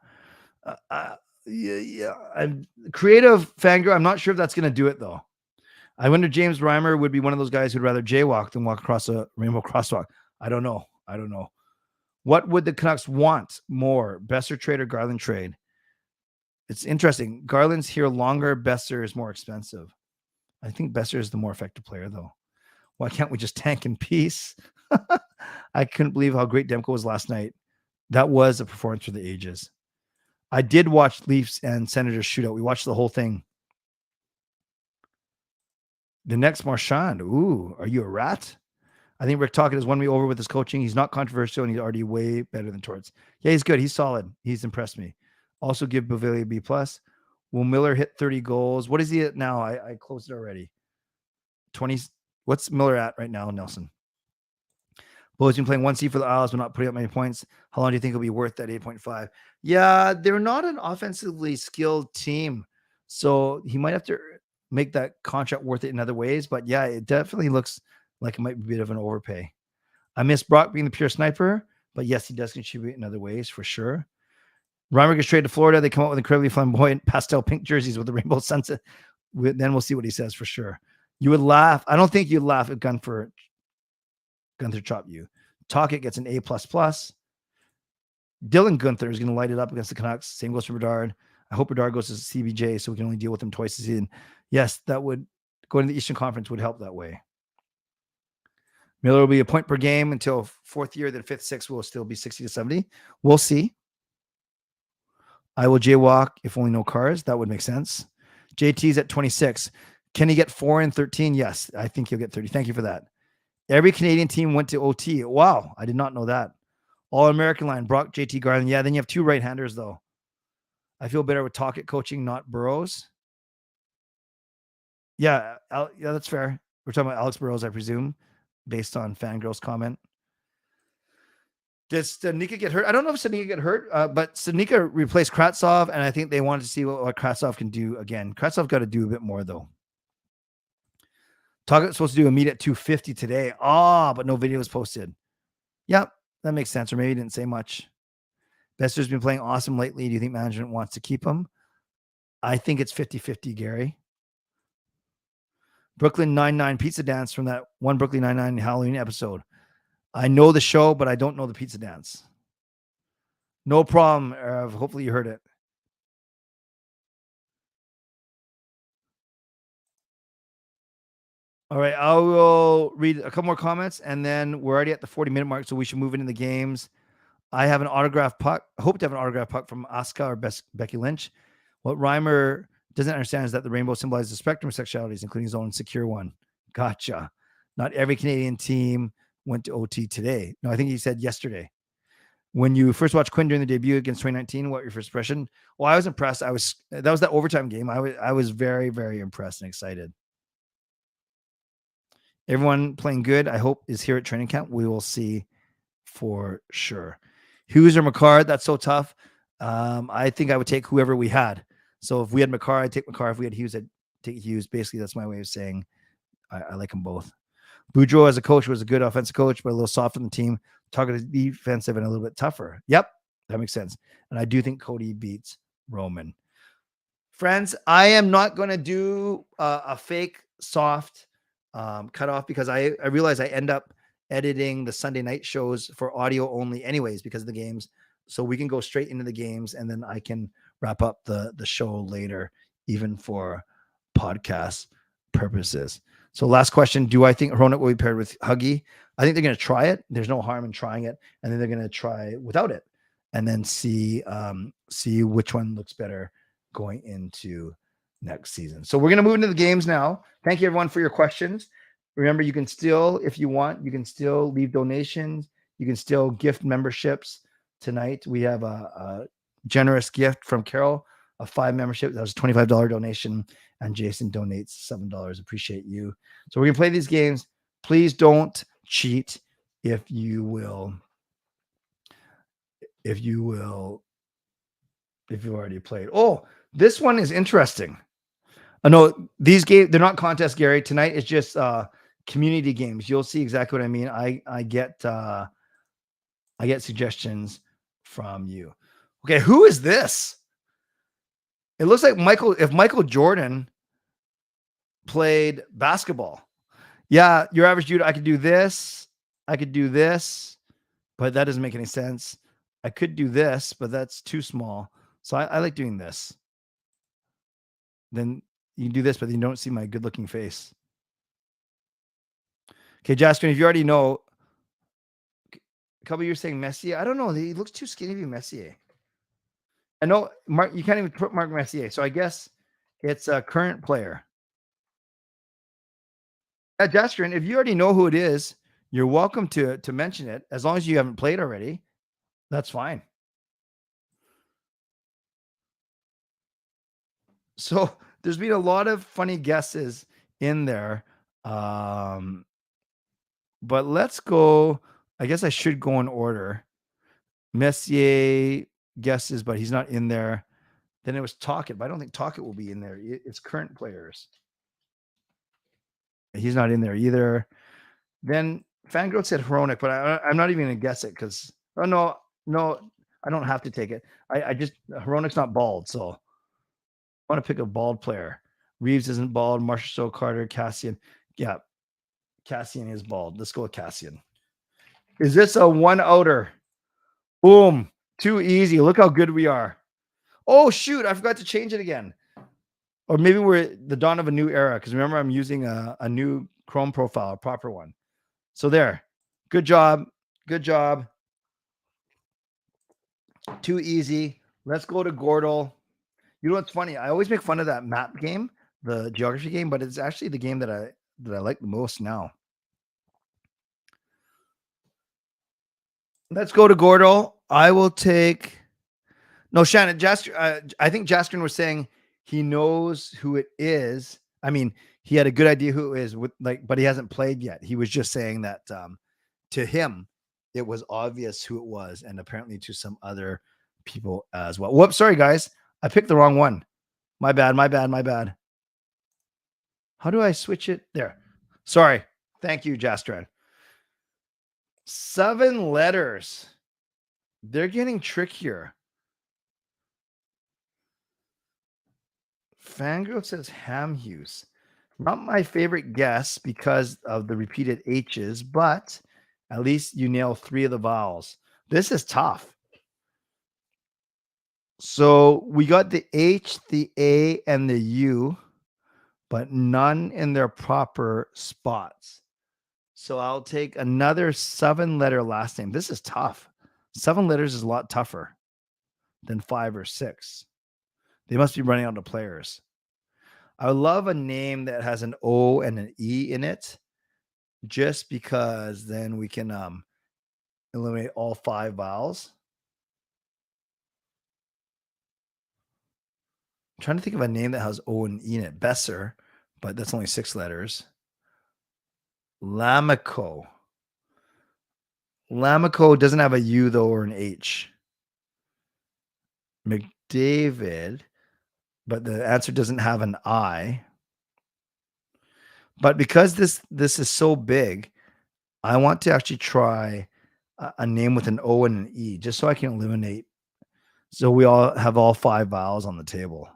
Yeah. I'm creative Fangirl. I'm not sure if that's going to do it though. I wonder James Reimer would be one of those guys who'd rather jaywalk than walk across a rainbow crosswalk. I don't know. What would the Canucks want more? Besser trade or Garland trade? It's interesting. Garland's here longer. Besser is more expensive. I think Besser is the more effective player though. Why can't we just tank in peace? I couldn't believe how great Demko was last night. That was a performance for the ages. I did watch Leafs and Senators shootout. We watched the whole thing. The next Marchand. Ooh, are you a rat? I think Rick Tocchet has won me over with his coaching. He's not controversial, and he's already way better than Torts. Yeah, he's good. He's solid. He's impressed me. Also give Bavili a B+. Will Miller hit 30 goals? What is he at now? I closed it already. 20. What's Miller at right now, Nelson? Bo's been playing 1C for the Isles, but not putting up many points. How long do you think it'll be worth that 8.5? Yeah, they're not an offensively skilled team. So he might have to make that contract worth it in other ways. But yeah, it definitely looks like it might be a bit of an overpay. I miss Brock being the pure sniper, but yes, he does contribute in other ways for sure. Reimer gets traded to Florida. They come out with incredibly flamboyant pastel pink jerseys with the rainbow sunset. Then we'll see what he says for sure. You would laugh. I don't think you'd laugh if Gunther chopped you. Tocchet gets an A++. Dylan Gunther is going to light it up against the Canucks. Same goes for Bedard. I hope Bedard goes to CBJ so we can only deal with him twice a season. Yes, that would going to the Eastern Conference would help that way. Miller will be a point per game until fourth year. Then fifth, sixth will still be 60 to 70. We'll see. I will jaywalk if only no cars. That would make sense. JT's at 26. Can he get 4 and 13? Yes, I think he'll get 30. Thank you for that. Every Canadian team went to OT. Wow, I did not know that. All-American line, Brock, JT, Garland. Yeah, then you have 2 right-handers, though. I feel better with Tocchet coaching, not Burrows. Yeah, that's fair. We're talking about Alex Burrows, I presume, based on Fangirl's comment. Did Stanika get hurt? I don't know if Stanika get hurt, but Stanika replaced Kravtsov, and I think they wanted to see what Kravtsov can do again. Kravtsov got to do a bit more, though. Tocchet's supposed to do a meet at 2:50 today. But no video was posted. Yep, that makes sense. Or maybe he didn't say much. Besser's been playing awesome lately. Do you think management wants to keep him? I think it's 50-50, Gary. Brooklyn Nine-Nine pizza dance from that one Brooklyn Nine-Nine Halloween episode. I know the show, but I don't know the pizza dance. No problem, Irv. Hopefully you heard it. All right, I will read a couple more comments, and then we're already at the 40-minute mark, so we should move into the games. I have an autographed puck. I hope to have an autographed puck from Asuka or Becky Lynch. What Reimer doesn't understand is that the rainbow symbolizes the spectrum of sexualities, including his own insecure one. Gotcha. Not every Canadian team went to OT today. No, I think he said yesterday. When you first watched Quinn during the debut against 2019, what your first impression? Well, I was impressed. That was that overtime game. I was very, very impressed and excited. Everyone playing good, I hope, is here at training camp. We will see for sure. Hughes or McCarr, that's so tough. I think I would take whoever we had. So if we had McCarr, I'd take McCarr. If we had Hughes, I'd take Hughes. Basically, that's my way of saying I like them both. Boudreau as a coach was a good offensive coach, but a little soft on the team, targeted defensive and a little bit tougher. Yep, that makes sense. And I do think Cody beats Roman. Friends, I am not going to do a fake soft cutoff because I realize I end up editing the Sunday night shows for audio only anyways because of the games. So we can go straight into the games and then I can wrap up the show later, even for podcast purposes. So last question, do I think Hronek will be paired with Huggy? I think they're going to try it. There's no harm in trying it. And then they're going to try without it and then see which one looks better going into next season. So we're going to move into the games now. Thank you everyone for your questions. Remember, you can still, if you want, you can still leave donations. You can still gift memberships. Tonight, we have a generous gift from Carol, a 5 membership. That was a $25 donation. And Jason donates $7. Appreciate you. So we're going to play these games. Please don't cheat if you already played. Oh, this one is interesting. No, these games, they're not contests, Gary. Tonight is just community games. You'll see exactly what I mean. I get suggestions from you. Okay, who is this? It looks like Michael Jordan played basketball. Yeah, your average dude, I could do this. I could do this, but that doesn't make any sense. I could do this, but that's too small. So I like doing this. Then you can do this, but you don't see my good-looking face. Okay, Jasper, if you already know, a couple of years saying Messier. I don't know. He looks too skinny to be Messier. I know Mark. You can't even put Mark Messier. So I guess it's a current player. Jasper, if you already know who it is, you're welcome to mention it. As long as you haven't played already, that's fine. So there's been a lot of funny guesses in there. But let's go. I guess I should go in order. Messier guesses, but he's not in there. Then it was Tocchet, but I don't think Tocchet will be in there. It's current players. He's not in there either. Then Fangirl said Hronek, but I'm not even going to guess it because, no, I don't have to take it. I just, Hronek's not bald, so I want to pick a bald player. Reeves isn't bald. Marshall Carter, Cassian. Yeah, Cassian is bald. Let's go with Cassian. Is this a one-outer? Boom. Too easy. Look how good we are. Oh, shoot. I forgot to change it again. Or maybe we're the dawn of a new era because remember, I'm using a new Chrome profile, a proper one. So there. Good job. Good job. Too easy. Let's go to Gordle. You know what's funny? I always make fun of that map game, the geography game, but it's actually the game that I like the most now. Let's go to Gordle. I will take. No, Shannon. I think Jaskrin was saying he knows who it is. I mean, he had a good idea who it is, but he hasn't played yet. He was just saying that to him, it was obvious who it was, and apparently to some other people as well. Whoops, sorry guys, I picked the wrong one. My bad. How do I switch it? There. Sorry. Thank you, Jastran. 7 letters. They're getting trickier. Fangirl says Hsmfangirl. Not my favorite guess because of the repeated H's, but at least you nail 3 of the vowels. This is tough. So we got the H, the A, and the U, but none in their proper spots. So I'll take another 7-letter last name. This is tough. 7 letters is a lot tougher than 5 or 6. They must be running out of players. I love a name that has an O and an E in it. just because then we can eliminate all 5 vowels. I'm trying to think of a name that has O and E in it. Besser, but that's only 6 letters. Lamico. Lamico doesn't have a U though or an H. McDavid, but the answer doesn't have an I. But because this is so big, I want to actually try a name with an O and an E, just so I can eliminate. So we all have all 5 vowels on the table.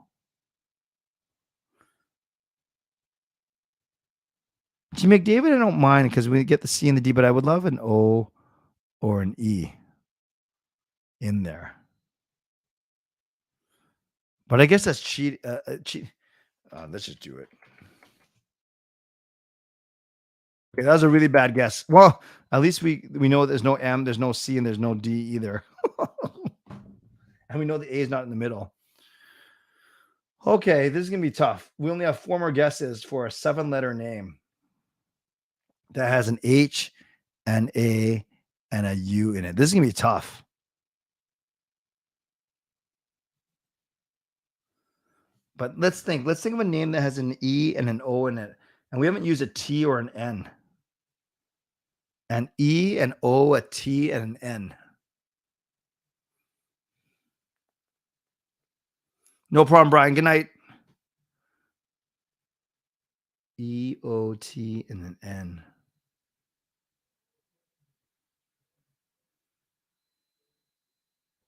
See, McDavid, I don't mind because we get the C and the D, but I would love an O or an E in there. But I guess that's cheat. Let's just do it. Okay, that was a really bad guess. Well, at least we know there's no M, there's no C, and there's no D either. And we know the A is not in the middle. Okay, this is going to be tough. We only have 4 more guesses for a 7-letter name that has an H, an A, and a U in it. This is going to be tough. But let's think. Let's think of a name that has an E and an O in it. And we haven't used a T or an N. An E, an O, a T, and an N. No problem, Brian. Good night. E, O, T, and an N.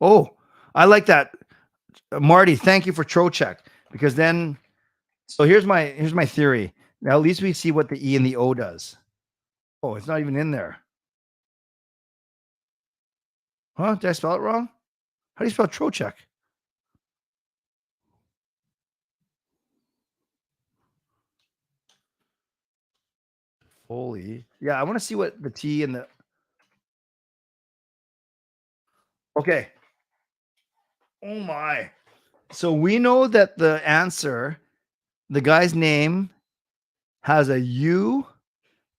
Oh, I like that. Marty, thank you for Trocheck. Because then, so here's my theory. Now at least we see what the E and the O does. Oh, it's not even in there. Huh? Did I spell it wrong? How do you spell Trocheck? Foley. Yeah, I want to see what the T and the. Okay. Oh my. So we know that the answer, the guy's name, has a U,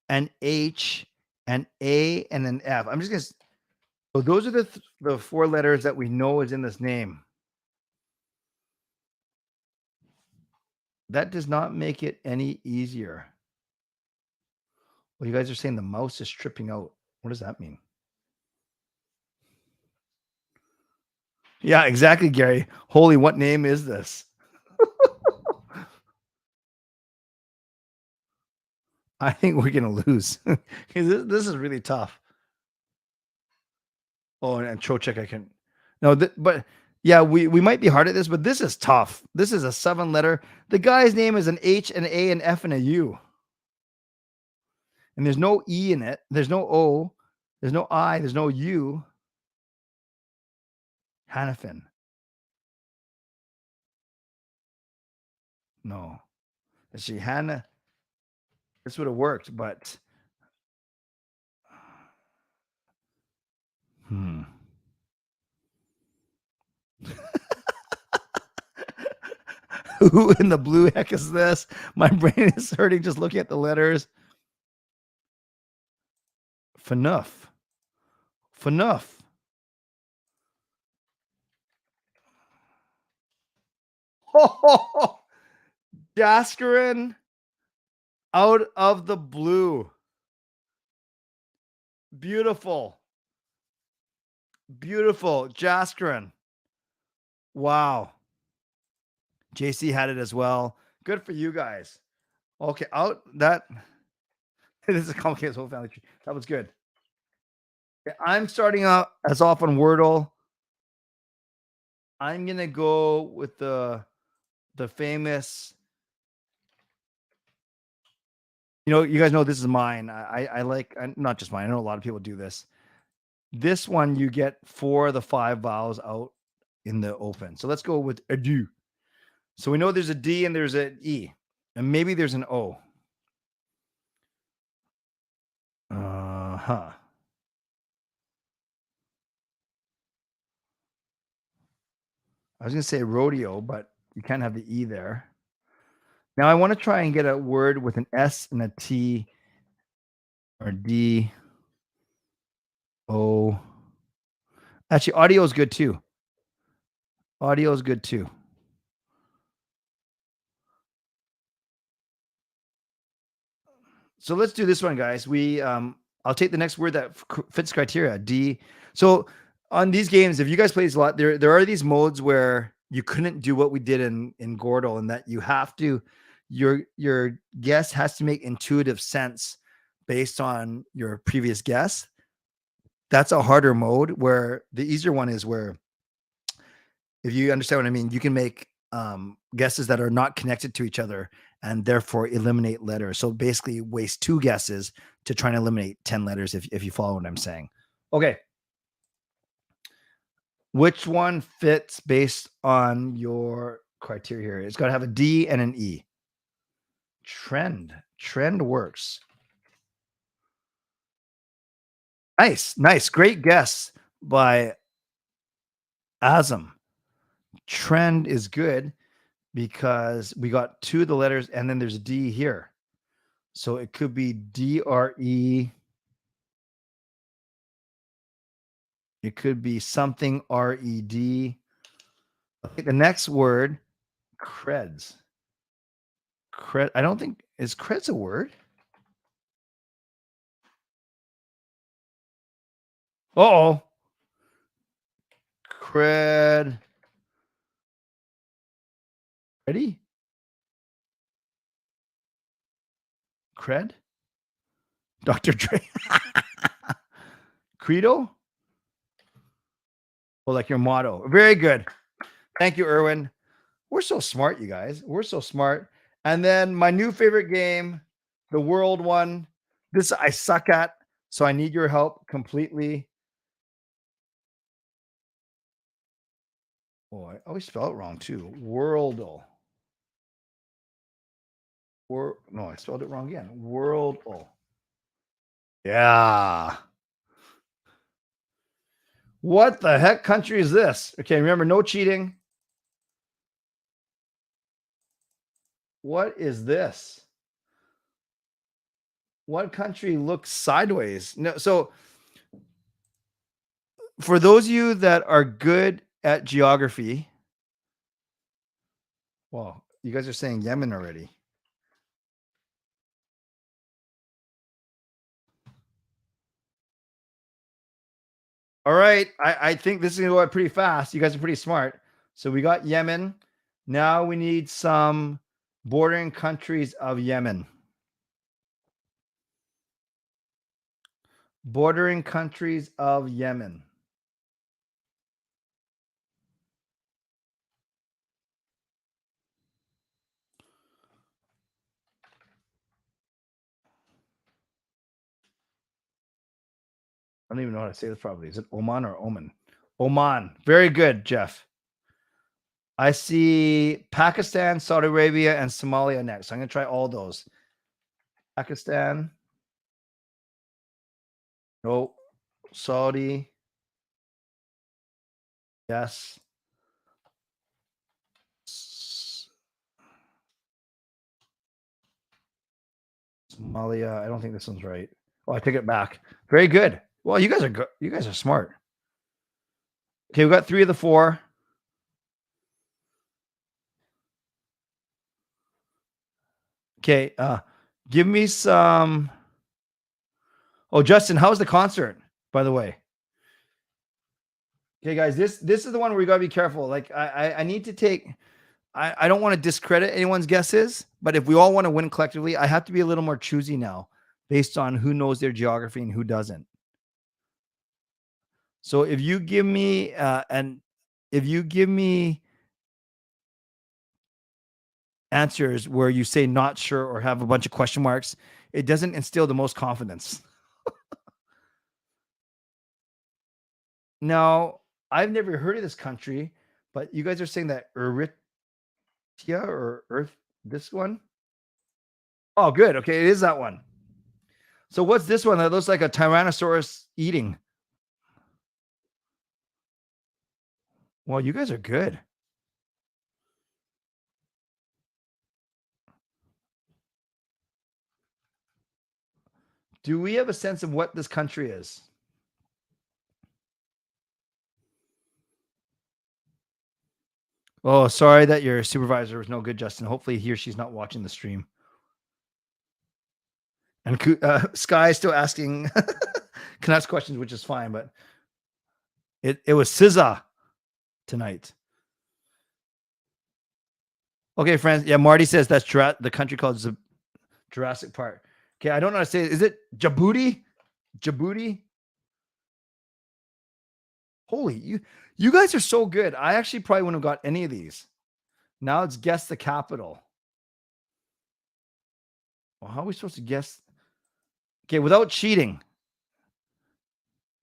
an H, an A, and an F. I'm just gonna. So those are the 4 letters that we know is in this name. That does not make it any easier. Well, you guys are saying the mouse is tripping out. What does that mean? Yeah, exactly, Gary. Holy, what name is this? I think we're gonna lose. This is really tough. Oh, and Trocheck, I can. No, but yeah, we might be hard at this, but this is tough. This is a 7-letter. The guy's name is an H, an A, an F, and a U. And there's no E in it. There's no O. There's no I. There's no U. Hannafin. No. See, Hannah. This would have worked, but. Who in the blue heck is this? My brain is hurting just looking at the letters. Fnuff. Oh, Jaskarin out of the blue. Beautiful. Jaskarin. Wow. JC had it as well. Good for you guys. Okay, out that. This is a complicated whole family tree. That was good. Okay, I'm starting out as off on Wordle. I'm gonna go with the famous. You know, you guys know this is mine. I like not just mine. I know a lot of people do this. This one you get 4 of the 5 vowels out in the open. So let's go with adieu. So we know there's a D and there's an E, and maybe there's an O. I was gonna say rodeo, but you can't have the E there. Now I want to try and get a word with an S and a T or D O. Actually, audio is good too. Audio is good too. So let's do this one, guys. I'll take the next word that fits criteria. D. So on these games, if you guys play these a lot, there are these modes where you couldn't do what we did in Gordle, and that you have to, your guess has to make intuitive sense based on your previous guess. That's a harder mode, where the easier one is where, if you understand what I mean, you can make guesses that are not connected to each other and therefore eliminate letters. So basically waste 2 guesses to try and eliminate 10 letters, if you follow what I'm saying. Okay. Which one fits based on your criteria here? It's got to have a D and an E. Trend. Trend works. Nice. Nice. Great guess by Azam. Trend is good because we got 2 of the letters and then there's a D here. So it could be DRE. It could be something RED. Okay, the next word, creds. Cred. I don't think, is creds a word? Uh-oh. Cred. Ready? Cred? Dr. Dre. Credo? Oh, like your motto. Very good. Thank you, Erwin. We're so smart, you guys. We're so smart. And then my new favorite game, the world one. This I suck at, so I need your help completely. Oh, I always spell it wrong too. Worldle. No, I spelled it wrong again. Worldle. Yeah. What the heck country is this? Okay, remember, no cheating. What is this? What country looks sideways? No, so for those of you that are good at geography, well, you guys are saying Yemen already. All right, I think this is going to go pretty fast. You guys are pretty smart. So we got Yemen. Now we need some bordering countries of Yemen. Bordering countries of Yemen. I don't even know how to say this properly. Is it Oman or Oman? Oman. Very good, Jeff. I see Pakistan, Saudi Arabia, and Somalia next. So I'm going to try all those. Pakistan. No. Saudi. Yes. Somalia. I don't think this one's right. Oh, I take it back. Very good. Well, you guys are good. You guys are smart. Okay, we got 3 of the 4. Okay, give me some. Oh, Justin, how's the concert, by the way? Okay, guys, this is the one where we gotta be careful. Like, I need to take. I don't want to discredit anyone's guesses, but if we all want to win collectively, I have to be a little more choosy now, based on who knows their geography and who doesn't. So if you give me answers where you say not sure or have a bunch of question marks, it doesn't instill the most confidence. Now, I've never heard of this country, but you guys are saying that Eritrea or Earth, this one? Oh, good. Okay, it is that one. So what's this one that looks like a Tyrannosaurus eating? Well, you guys are good. Do we have a sense of what this country is? Oh, sorry that your supervisor was no good, Justin. Hopefully he or she's not watching the stream. And Sky is still asking Canucks questions, which is fine, but it was SZA tonight. Okay, friends. Yeah, Marty says that's the country called Jurassic Park. Okay, I don't know how to say it. Is it Djibouti? Djibouti? Holy, you guys are so good. I actually probably wouldn't have got any of these. Now it's guess the capital. Well, how are we supposed to guess? Okay, without cheating.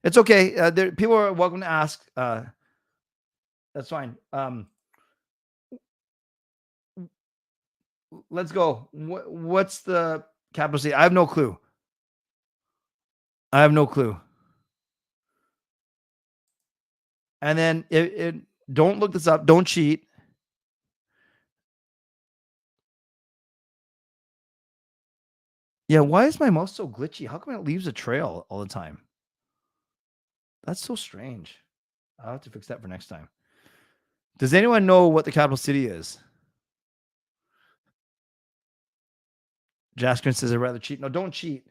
It's okay. People are welcome to ask. That's fine. Let's go. What's the capital city? I have no clue. And then don't look this up. Don't cheat. Yeah, why is my mouse so glitchy? How come it leaves a trail all the time? That's so strange. I'll have to fix that for next time. Does anyone know what the capital city is? Jaskrin says I'd rather cheat. No, don't cheat.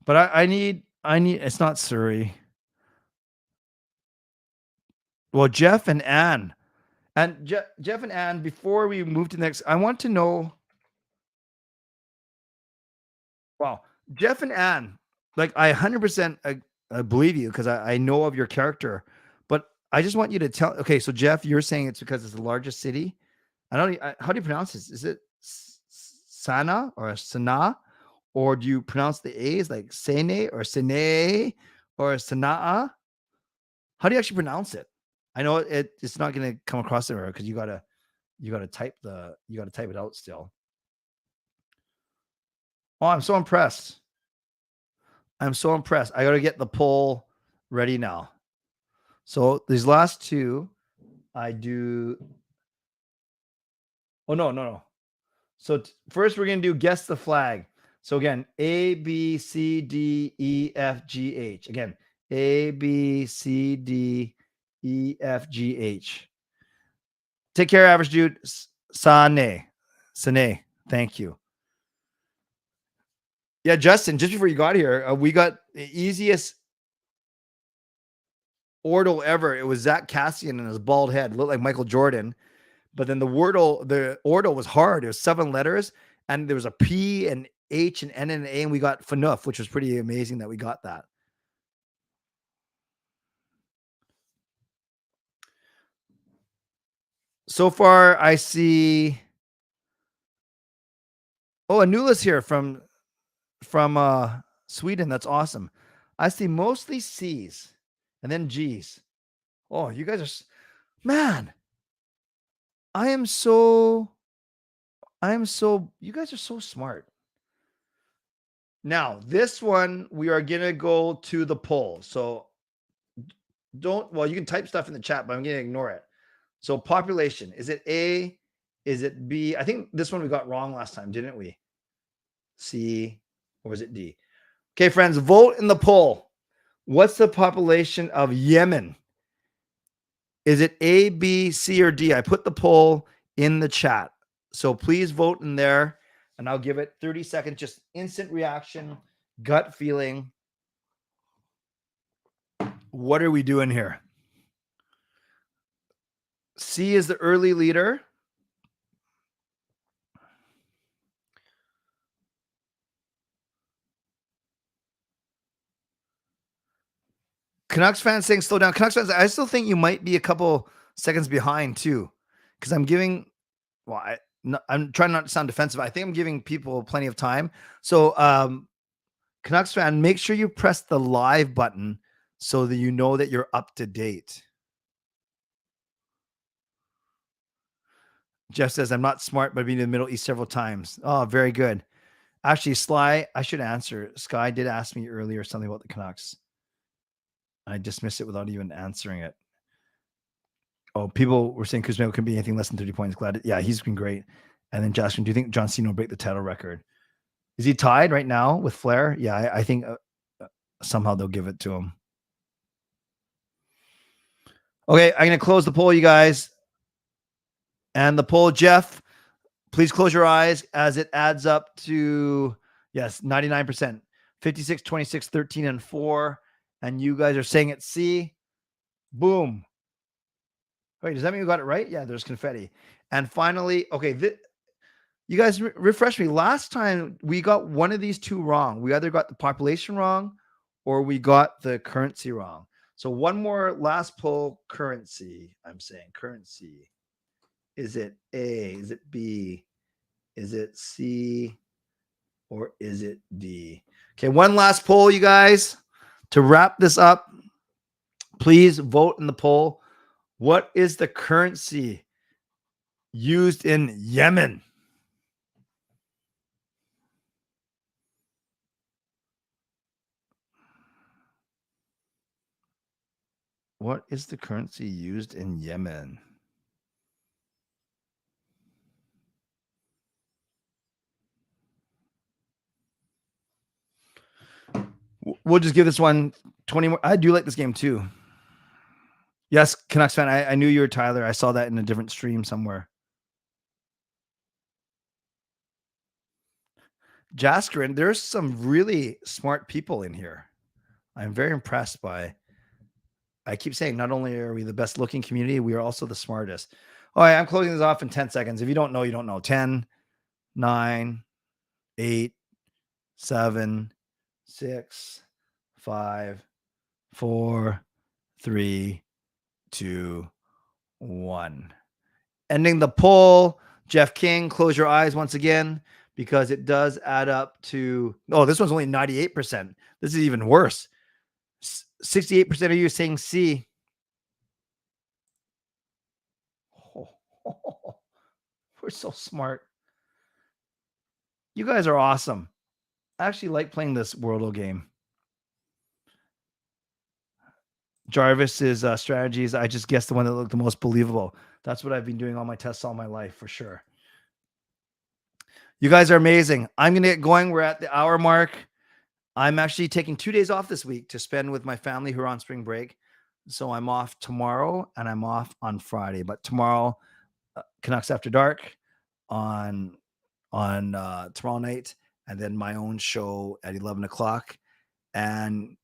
But I need it's not Surrey. Well, Jeff and Anne. And Jeff and Anne, before we move to the next, I want to know. Wow. Jeff and Anne, like I 100% believe you because I know of your character, but I just want you to tell. Okay, so Jeff, you're saying it's because it's the largest city. How do you pronounce this? Is it Sana or Sana, or do you pronounce the A's like Sene or Sene or Sanaa? How do you actually pronounce it? I know it's not going to come across everywhere because you gotta type it out still. Oh, I'm so impressed. I got to get the poll ready now. So these last two, I do. Oh, no. So first we're going to do guess the flag. So again, A, B, C, D, E, F, G, H. Again, A, B, C, D, E, F, G, H. Take care, average dude. Sane. Thank you. Yeah, Justin, just before you got here, we got the easiest Wordle ever. It was Zach Cassian and his bald head. It looked like Michael Jordan. But then the Wordle was hard. It was 7 letters, and there was a P and H and N and A, and we got FNUF, which was pretty amazing that we got that. So far, I see. Oh, Anula's here from Sweden. That's awesome. I see mostly C's and then G's. Oh, you guys are, man. You guys are so smart. Now, this one, we are going to go to the poll. So you can type stuff in the chat, but I'm going to ignore it. So population, is it A? Is it B? I think this one we got wrong last time, didn't we? C, or was it D? Okay, friends, vote in the poll. What's the population of Yemen? Is it A, B, C, or D? I put the poll in the chat. So please vote in there, and I'll give it 30 seconds. Just instant reaction, gut feeling. What are we doing here? C is the early leader. Canucks fans saying slow down. Canucks fans, I still think you might be a couple seconds behind too, because I'm giving. Well, I'm trying not to sound defensive. I think I'm giving people plenty of time. So, Canucks fan, make sure you press the live button so that you know that you're up to date. Jeff says, I'm not smart, but I've been in the Middle East several times. Oh, very good. Actually, Sly, I should answer. Sky did ask me earlier something about the Canucks. I dismissed it without even answering it. Oh, people were saying Kuzmenko can be anything less than 30 points. Glad. Yeah, he's been great. And then Justin, do you think John Cena will break the title record? Is he tied right now with Flair? Yeah, I think somehow they'll give it to him. Okay, I'm going to close the poll, you guys. And the poll, Jeff, please close your eyes as it adds up to, yes, 99%. 56, 26, 13, and 4. And you guys are saying it's C. Boom. Wait, does that mean we got it right? Yeah, there's confetti. And finally, okay, you guys refresh me. Last time we got one of these two wrong. We either got the population wrong or we got the currency wrong. So one more last poll, currency. I'm saying currency. Is it A? Is it B? Is it C? Or is it D? Okay, one last poll, you guys. To wrap this up, please vote in the poll. What is the currency used in Yemen? What is the currency used in Yemen? We'll just give this one 20 more. I do like this game too. Yes, Canucks fan. I knew you were Tyler. I saw that in a different stream somewhere. Jaskrin, there's some really smart people in here. I'm very impressed by. I keep saying not only are we the best looking community, we are also the smartest. All right, I'm closing this off in 10 seconds. If you don't know, you don't know. 10, 9, 8, 7, 6, 5, 4, 3, 2, 1. Ending the poll. Jeff King, close your eyes once again because it does add up to, oh, this one's only 98%. This is even worse. 68% of you saying C. Oh, we're so smart. You guys are awesome. I actually like playing this Wordle game. Jarvis's strategies, I just guessed the one that looked the most believable. That's what I've been doing all my tests all my life, for sure. You guys are amazing. I'm going to get going. We're at the hour mark. I'm actually taking 2 days off this week to spend with my family who are on spring break. So I'm off tomorrow and I'm off on Friday. But tomorrow, Canucks After Dark on tomorrow night, and then my own show at 11 o'clock. And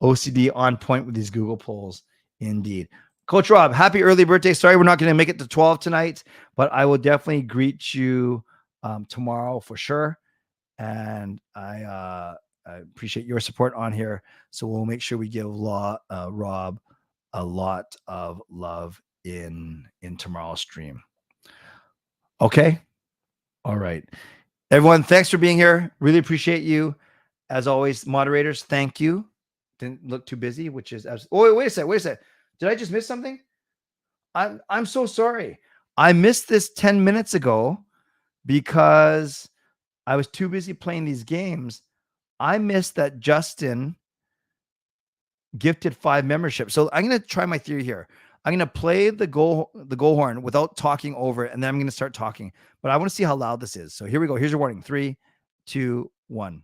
OCD on point with these Google polls. Indeed. Coach Rob, happy early birthday. Sorry, we're not going to make it to 12 tonight, but I will definitely greet you tomorrow for sure. And I appreciate your support on here. So we'll make sure we give Rob a lot of love in tomorrow's stream. Okay. All right. Everyone, thanks for being here. Really appreciate you. As always, moderators, thank you. Didn't look too busy, which is wait a sec. Did I just miss something? I'm so sorry. I missed this 10 minutes ago because I was too busy playing these games. I missed that Justin gifted 5 memberships. So I'm going to try my theory here. I'm going to play the goal horn without talking over it, and then I'm going to start talking. But I want to see how loud this is. So here we go. Here's your warning. 3, 2, 1.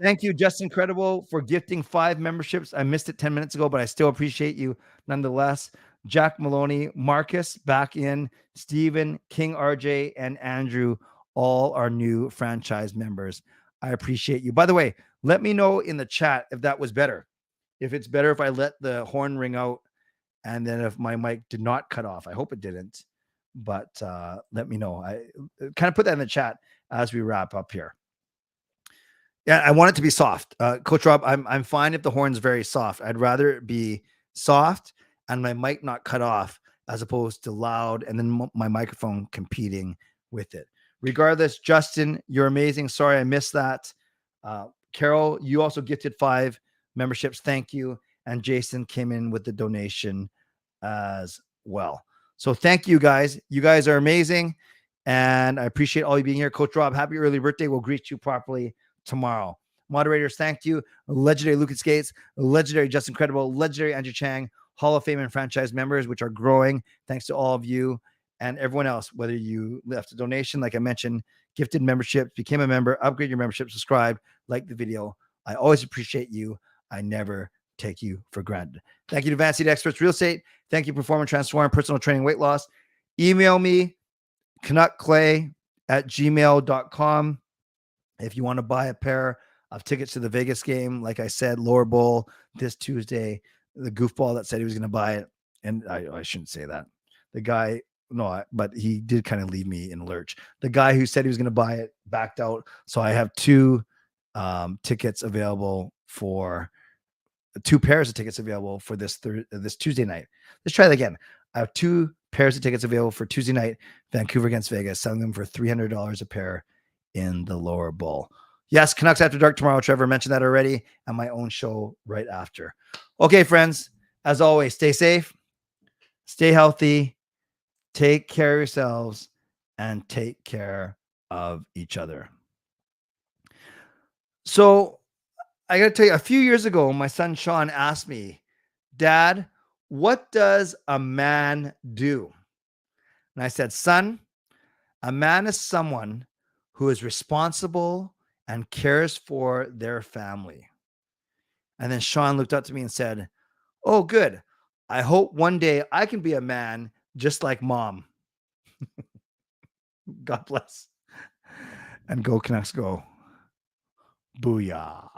Thank you, Justin Credible, for gifting 5 memberships. I missed it 10 minutes ago, but I still appreciate you nonetheless. Jack Maloney, Marcus back in, Steven, King RJ, and Andrew, all our new franchise members. I appreciate you. By the way, let me know in the chat if that was better. If it's better if I let the horn ring out and then if my mic did not cut off. I hope it didn't, but let me know. I kind of put that in the chat as we wrap up here. Yeah, I want it to be soft. Coach Rob, I'm fine if the horn's very soft. I'd rather it be soft and my mic not cut off as opposed to loud and then my microphone competing with it. Regardless, Justin, you're amazing. Sorry I missed that. Carol, you also gifted 5 memberships. Thank you. And Jason came in with the donation as well. So thank you guys. You guys are amazing. And I appreciate all you being here. Coach Rob, happy early birthday. We'll greet you properly tomorrow. Moderators, thank you. Legendary Lucas Gates, legendary Justin Credible, legendary Andrew Chang, Hall of Fame and franchise members, which are growing. Thanks to all of you and everyone else, whether you left a donation, like I mentioned, gifted membership, became a member, upgrade your membership, subscribe, like the video. I always appreciate you. I never take you for granted. Thank you to Advanced Seat Experts Real Estate. Thank you, Perform and Transform, Personal Training, Weight Loss. Email me, canuckclay@gmail.com. If you want to buy a pair of tickets to the Vegas game, like I said, lower bowl this Tuesday, the goofball that said he was going to buy it. And I shouldn't say that. The guy, no, but he did kind of leave me in lurch. The guy who said he was going to buy it backed out. So I have two tickets available for 2 pairs of tickets available for this Tuesday night. Let's try that again. I have 2 pairs of tickets available for Tuesday night, Vancouver against Vegas, selling them for $300 a pair in the lower bowl. Yes, Canucks After Dark tomorrow. Trevor mentioned that already, and my own show right after. Okay, friends, as always, stay safe, stay healthy, take care of yourselves, and take care of each other. So I got to tell you, a few years ago, my son Sean asked me, Dad, what does a man do? And I said, son, a man is someone who is responsible and cares for their family. And then Sean looked up to me and said, oh, good. I hope one day I can be a man just like mom. God bless. And go Canucks go. Booyah.